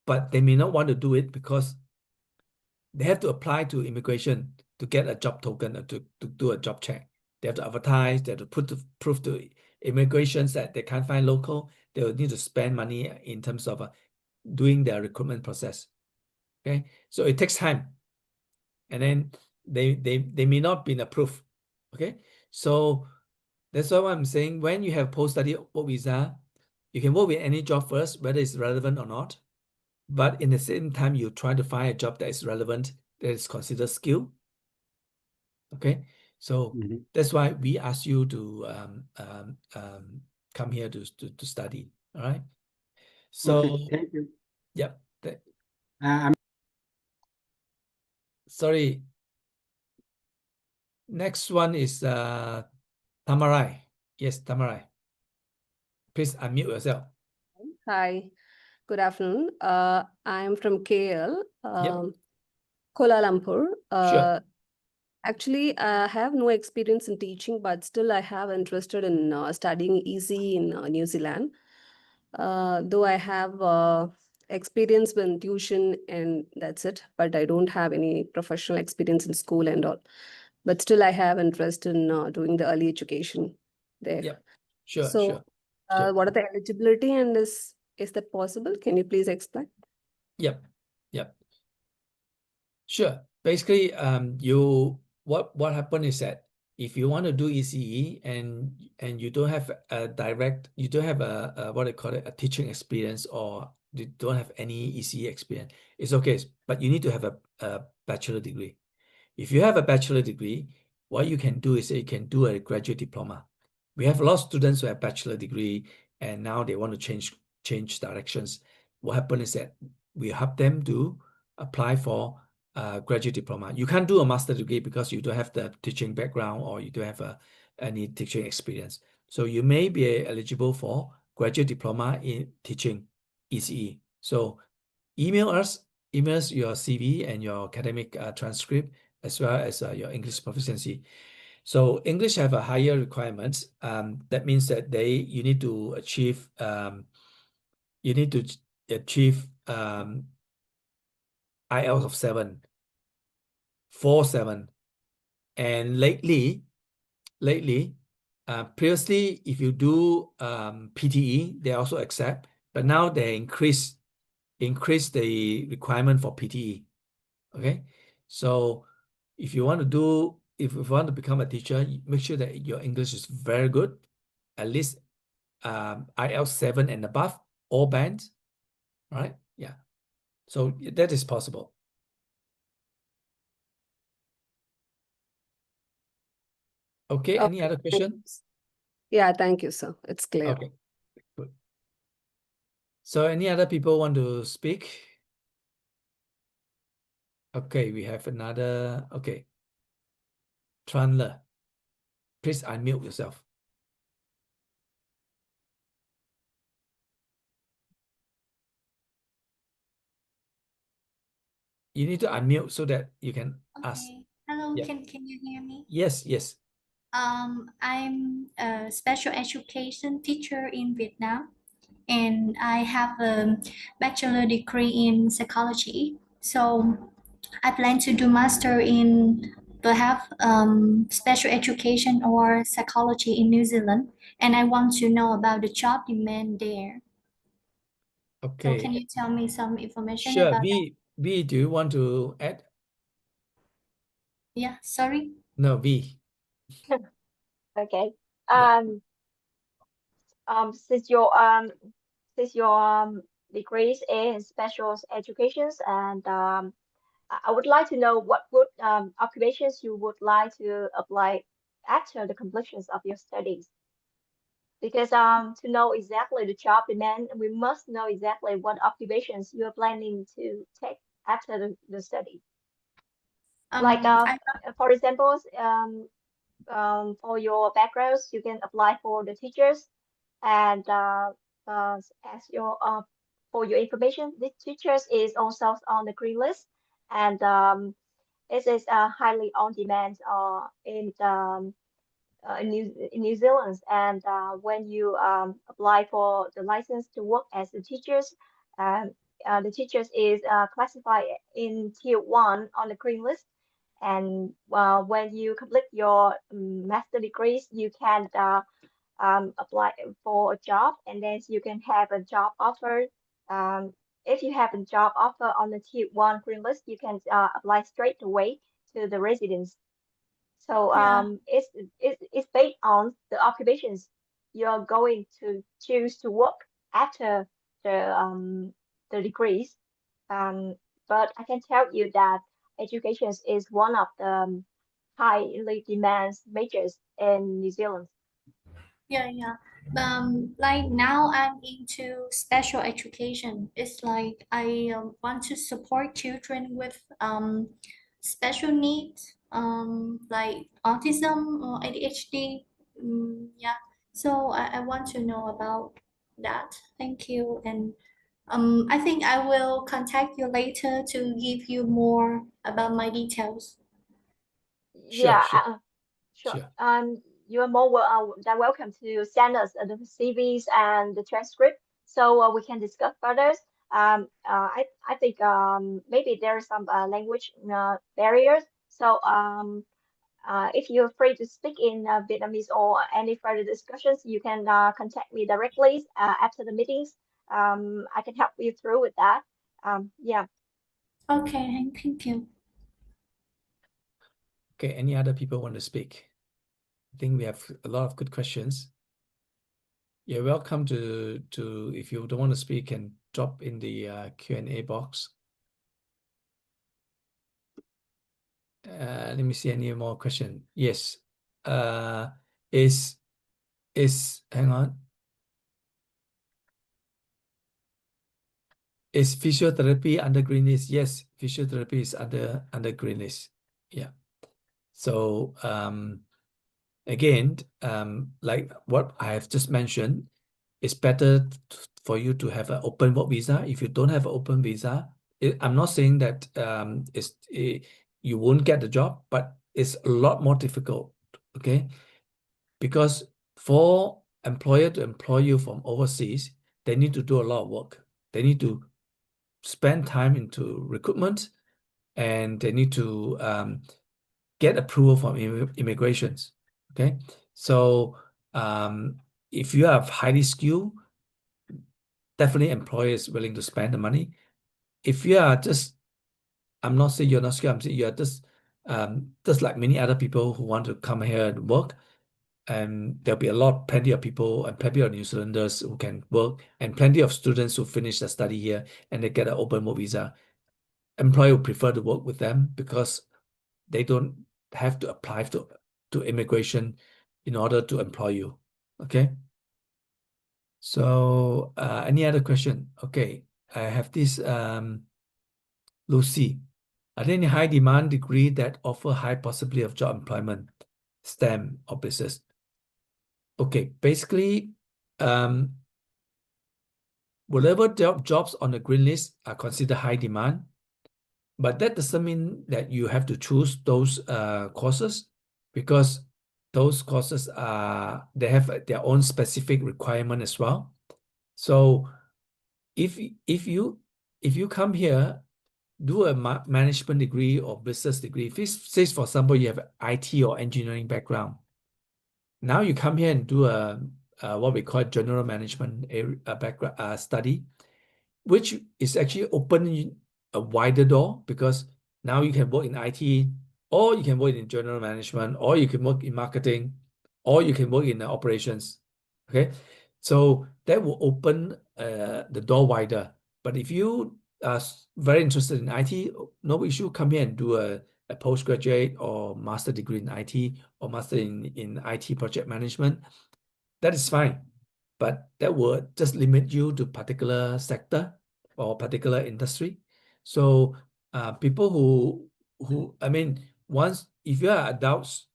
but they may not want to do it because they have to apply to immigration to get a job token or to do a job check. They have to advertise, they have to put the proof to immigration that they can't find local. They will need to spend money in terms of doing their recruitment process. Okay, so it takes time. And then they may not be approved. Okay, so that's why I'm saying when you have post-study work visa, you can work with any job first, whether it's relevant or not. But in the same time, you try to find a job that is relevant, that is considered skill. Okay, so that's why we ask you to come here to study. All right. So Okay, thank you. yeah. I'm Sorry. Next one is Tamarai. Yes, Tamarai. Please unmute yourself. Hi, good afternoon. I'm from KL, Yep. Kuala Lumpur. Sure. Actually, I have no experience in teaching, but still I have interested in studying ECE in New Zealand. Though I have experience in tuition and that's it, but I don't have any professional experience in school and all. But still I have interest in doing the early education there. Yep. Sure. So, Sure. what are the eligibility and is that possible? Can you please explain? Yep. Sure. Basically, what happened is that if you want to do ECE and you don't have a you don't have a what they call it, a teaching experience, or you don't have any ECE experience, it's okay. But you need to have a bachelor degree. If you have a bachelor degree, what you can do is you can do a graduate diploma. We have a lot of students who have bachelor degree and now they want to change directions. What happened is that we help them to apply for a graduate diploma. You can't do a master degree because you don't have the teaching background or you don't have any teaching experience. So you may be eligible for graduate diploma in teaching ECE. So email us your CV and your academic transcript, as well as your English proficiency. So English have a higher requirements. That means that you need to achieve IELTS of 4.7, and lately, previously if you do PTE, they also accept, but now they increase the requirement for PTE. Okay, so if you want to become a teacher, make sure that your English is very good, at least IELTS 7 and above, all bands, right? Yeah, so that is possible. Okay, any other question? Yeah, thank you, sir. It's clear. Okay, good. So any other people want to speak? Okay, we have another. Okay, Tranler, please unmute yourself. You need to unmute so that you can ask. Okay. Hello, Yeah. can you hear me? Yes. I'm a special education teacher in Vietnam, and I have a bachelor degree in psychology. So I plan to do master in perhaps special education or psychology in New Zealand, and I want to know about the job demand there. Okay. So can you tell me some information Sure. about that? V, do you want to add? Yeah, sorry. No, V. Okay. Yeah. Since your degrees in special educations, and I would like to know what would occupations you would like to apply after the completions of your studies. Because to know exactly the job demand, we must know exactly what occupations you are planning to take after the study. Like I for example, for your backgrounds, you can apply for the teachers, and as your for your information, the teachers is also on the green list, and it is highly on demand in New Zealand. And when you apply for the license to work as the teachers, um, the teachers is classified in tier 1 on the green list. And when you complete your master degrees, you can apply for a job, and then you can have a job offer. Um, if you have a job offer on the tier 1 green list, you can apply straight away to the residence. So yeah. it's based on the occupations you're going to choose to work after the degrees. Um, but I can tell you that education is one of the highly demands majors in New Zealand. Yeah, yeah. Like now I'm into special education. It's like I want to support children with special needs, like autism or ADHD. Yeah. So I want to know about that. Thank you. And I think I will contact you later to give you more about my details. Sure, Yeah, sure, sure. sure. You are more than welcome to send us the CVs and the transcript, so we can discuss further. I think maybe there are some language barriers. So if you're free to speak in Vietnamese or any further discussions, you can contact me directly after the meetings. I can help you through with that. Yeah. Okay, thank you. Okay, any other people want to speak? I think we have a lot of good questions. You're welcome to if you don't want to speak, and drop in the Q&A box. Let me see any more question. Yes. Is hang on. Is physiotherapy under green list? Yes, physiotherapy is under green list. Yeah. So again, like what I have just mentioned, it's better for you to have an open work visa. If you don't have an open visa, I'm not saying that you won't get the job, but it's a lot more difficult. Okay, because for employer to employ you from overseas, they need to do a lot of work. They need to spend time into recruitment, and they need to get approval from immigrations. Okay, so if you are highly skilled, definitely employer is willing to spend the money. If you are just, I'm not saying you're not skilled, I'm saying you are just like many other people who want to come here and work, and there'll be plenty of people and plenty of New Zealanders who can work, and plenty of students who finish their study here and they get an open work visa. Employer would prefer to work with them because they don't have to apply to immigration in order to employ you. Okay. So any other question? Okay, I have this Lucy. Are there any high demand degree that offer high possibility of job employment, STEM or business? Okay, basically, whatever jobs on the green list are considered high demand, but that doesn't mean that you have to choose those courses, because those courses they have their own specific requirement as well. So if you come here, do a management degree or business degree. If say, for example, you have IT or engineering background, now you come here and do a what we call general management background study, which is actually opening a wider door, because now you can work in IT or you can work in general management, or you can work in marketing, or you can work in operations. Okay, so that will open the door wider. But if you are very interested in IT, no issue, come here and do a postgraduate or master degree in IT or master in IT project management. That is fine, but that will just limit you to particular sector or particular industry. So people who I mean, once if you are adults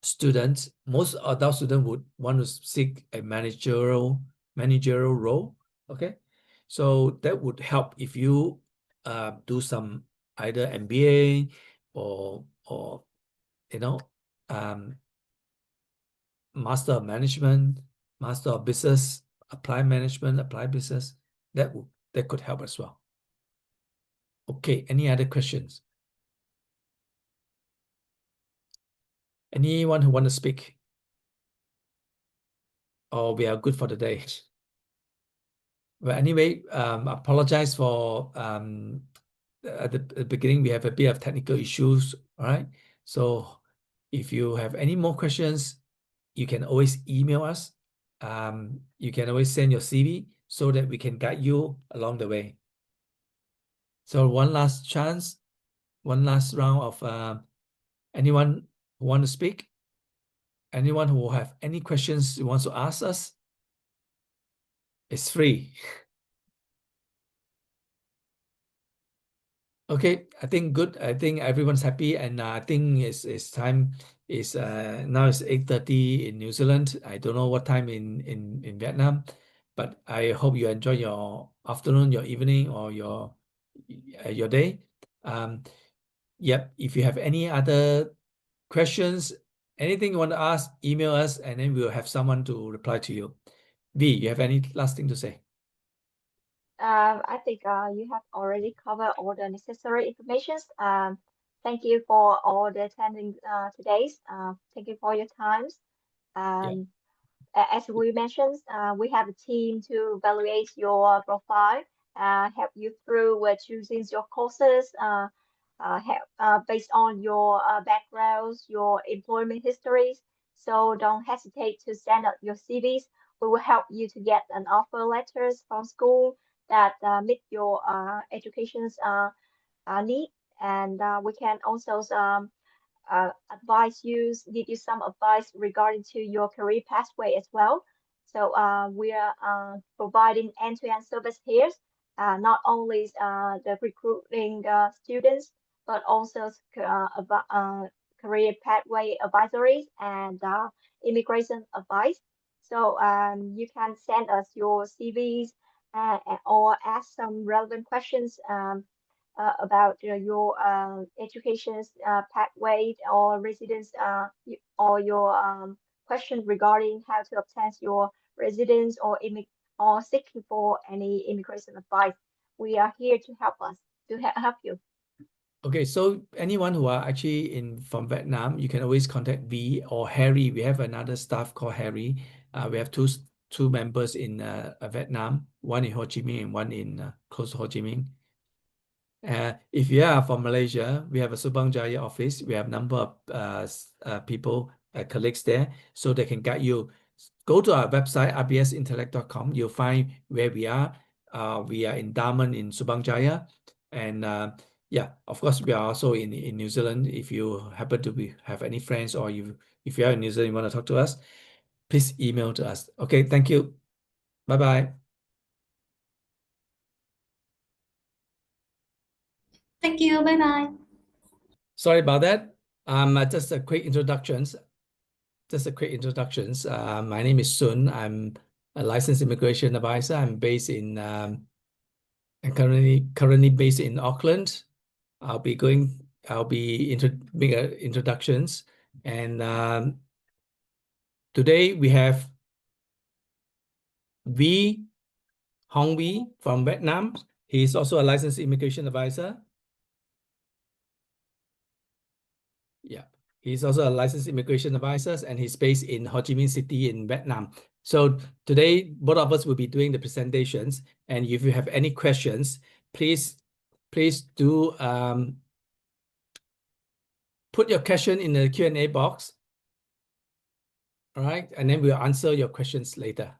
students, most adult students would want to seek a managerial role. Okay, so that would help if you do some either MBA or you know Master of Management, Master of Business, Applied Management, Applied Business. That could help as well. Okay, any other questions? Anyone who want to speak? Or we are good for the day. Well, anyway, apologize for at the beginning we have a bit of technical issues. All right. So if you have any more questions, you can always email us. You can always send your CV so that we can guide you along the way. So one last chance, one last round of anyone who want to speak? Anyone who have any questions you want to ask us? It's free. Okay, I think good. I think everyone's happy, and I think it's time. Is now it's 8:30 in New Zealand. I don't know what time in Vietnam, but I hope you enjoy your afternoon, your evening, or your day. Yep. If you have any other questions, anything you want to ask, email us, and then we'll have someone to reply to you. V, you have any last thing to say? I think you have already covered all the necessary information. Thank you for all the attending today's. Thank you for your times. As we mentioned, we have a team to evaluate your profile, help you through choosing your courses, based on your backgrounds, your employment histories. So don't hesitate to send out your CVs. We will help you to get an offer letters from school that meet your education's need, and we can also give you some advice regarding to your career pathway as well. So we are providing end-to-end service here, not only the recruiting students, but also career pathway advisories and immigration advice. So you can send us your CVs or ask some relevant questions about your education's pathway or residence or your question regarding how to obtain your residence or seeking for any immigration advice. We are here to help you. Okay, so anyone who are actually from Vietnam, you can always contact V or Harry. We have another staff called Harry. We have two members in Vietnam, one in Ho Chi Minh and one in close to Ho Chi Minh. If you are from Malaysia, we have a Subang Jaya office. We have a number of people, colleagues there, so they can guide you. Go to our website, rbsintellect.com. You'll find where we are. We are in Daman in Subang Jaya. And yeah, of course, we are also in New Zealand. If you happen to have any friends or if you are in New Zealand, you want to talk to us, please email to us. Okay, thank you. Bye-bye. Thank you. Bye bye. Sorry about that. Just a quick introductions. My name is Sun. I'm a licensed immigration advisor. I'm based in currently based in Auckland. I'll be making introductions, and today we have Hong V from Vietnam. He's also a licensed immigration advisor. Yeah, he's also a licensed immigration advisor, and he's based in Ho Chi Minh City in Vietnam. So today, both of us will be doing the presentations. And if you have any questions, please do put your question in the Q&A box. All right, and then we'll answer your questions later.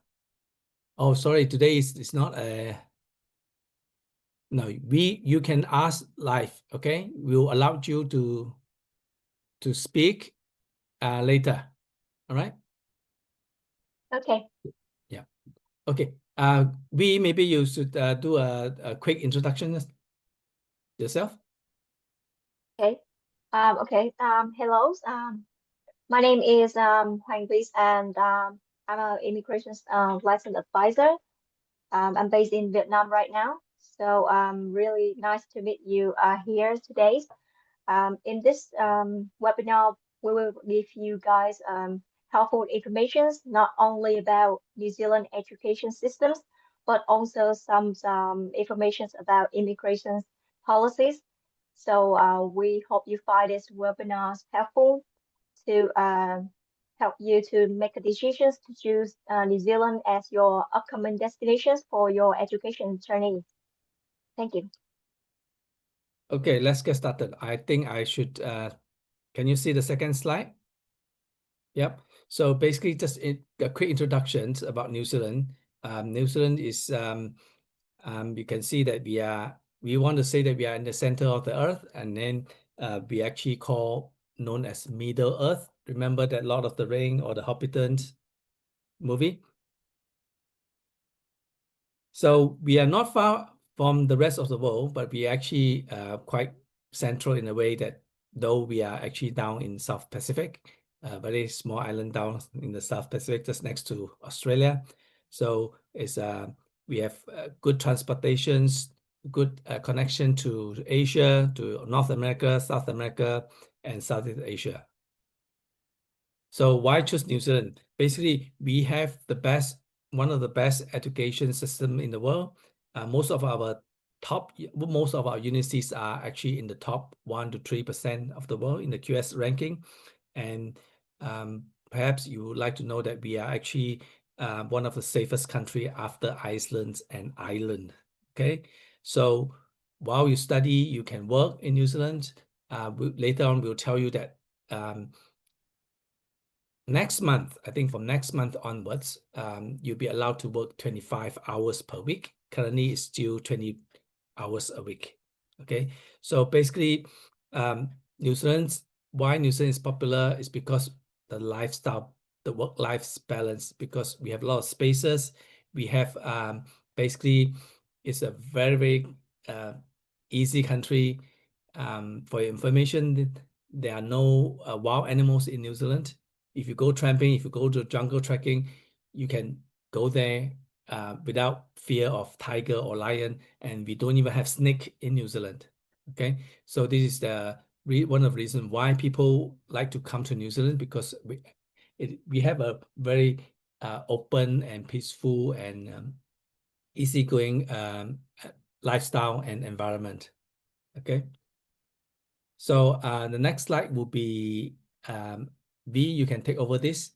Oh, sorry, today is not a. No, you can ask live. Okay, we'll allow you to speak later. All right. Okay. Yeah. Okay. Maybe you should do a quick introduction yourself. Okay. Okay. Hello. My name is Hoàng Vy, and I'm an immigration license advisor. I'm based in Vietnam right now, so really nice to meet you here today. In this webinar, we will give you guys helpful information not only about New Zealand education systems, but also some information about immigration policies. So we hope you find this webinar helpful to help you to make decisions to choose New Zealand as your upcoming destinations for your education journey. Thank you. Okay, let's get started. I think I should, can you see the second slide? Yep. So basically just a quick introduction about New Zealand. New Zealand is, you can see that we want to say that we are in the center of the earth, and then we actually known as Middle Earth. Remember that Lord of the Ring or the Hobbiton movie? So we are not far from the rest of the world, but we actually quite central in a way that though we are actually down in South Pacific, very small island down in the South Pacific, just next to Australia. So it's we have good transportations, good connection to Asia, to North America, South America, and Southeast Asia. So why choose New Zealand? Basically, we have one of the best education system in the world. Most of our universities are actually in the top 1 to 3% of the world in the QS ranking. And perhaps you would like to know that we are actually one of the safest country after Iceland and Ireland. Okay, so while you study, you can work in New Zealand. Later on, we'll tell you that next month, I think from next month onwards, you'll be allowed to work 25 hours per week. Currently, it's still 20 hours a week. Okay, so basically, New Zealand, why New Zealand is popular is because the lifestyle, the work-life balance, because we have a lot of spaces. We have basically, it's a very, very easy country. For your information, there are no wild animals in New Zealand. If you go tramping, if you go to jungle trekking, you can go there without fear of tiger or lion, and we don't even have snake in New Zealand. Okay, so this is one of the reasons why people like to come to New Zealand, because we have a very open and peaceful and easygoing lifestyle and environment. Okay, so the next slide will be V, you can take over this.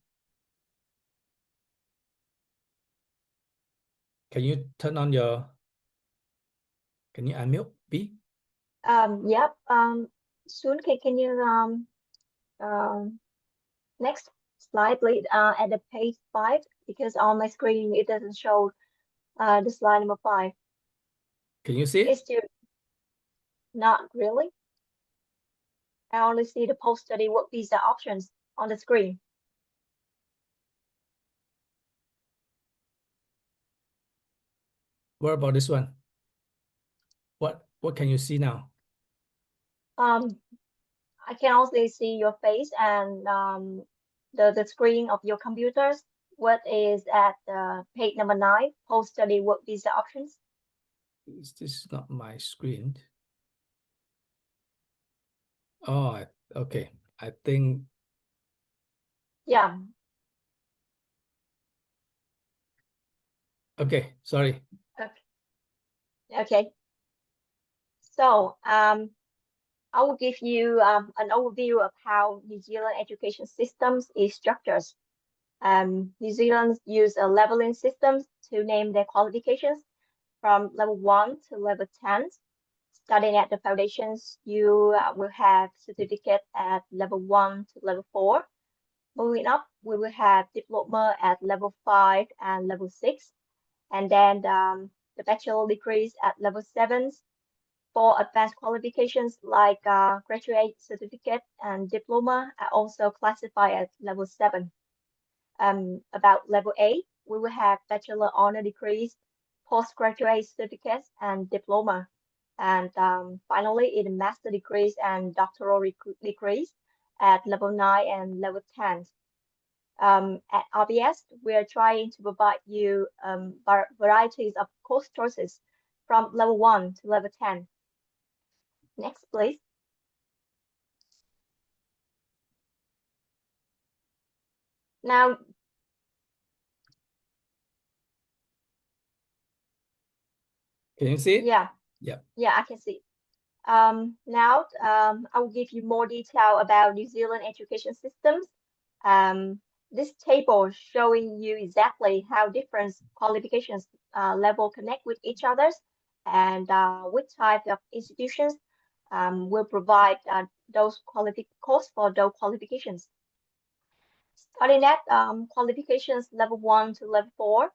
Can you turn on can you unmute, V? Yep. Soon, can you next slide, please, at the page 5, because on my screen it doesn't show the slide number 5. Can you see it? It's still not really. I only see the post-study work visa options on the screen. What about this one? What can you see now? I can also see your face and the screen of your computers. What is at page number 9, post-study work visa options? This is not my screen. Oh, okay. I think. Yeah. Okay, sorry. Okay. So I will give you an overview of how New Zealand education systems is structured. New Zealand use a leveling system to name their qualifications from level 1 to level 10. Starting at the foundations, you will have certificate at level 1 to level 4. Moving up, we will have diploma at level 5 and level 6. And then the bachelor degrees at level 7. For advanced qualifications like graduate certificate and diploma are also classified at level 7. About level 8, we will have bachelor honor degrees, postgraduate certificates, and diploma. And finally, in master degrees and doctoral degrees at level 9 and level 10. At RBS, we are trying to provide you varieties of course choices from level 1 to level 10. Next, please. Now, Can you see it? yeah, Yeah. I can see. Now, I will give you more detail about New Zealand education systems. This table showing you exactly how different qualifications level connect with each others and which type of institutions will provide those course for those qualifications. Starting at qualifications level 1 to level 4,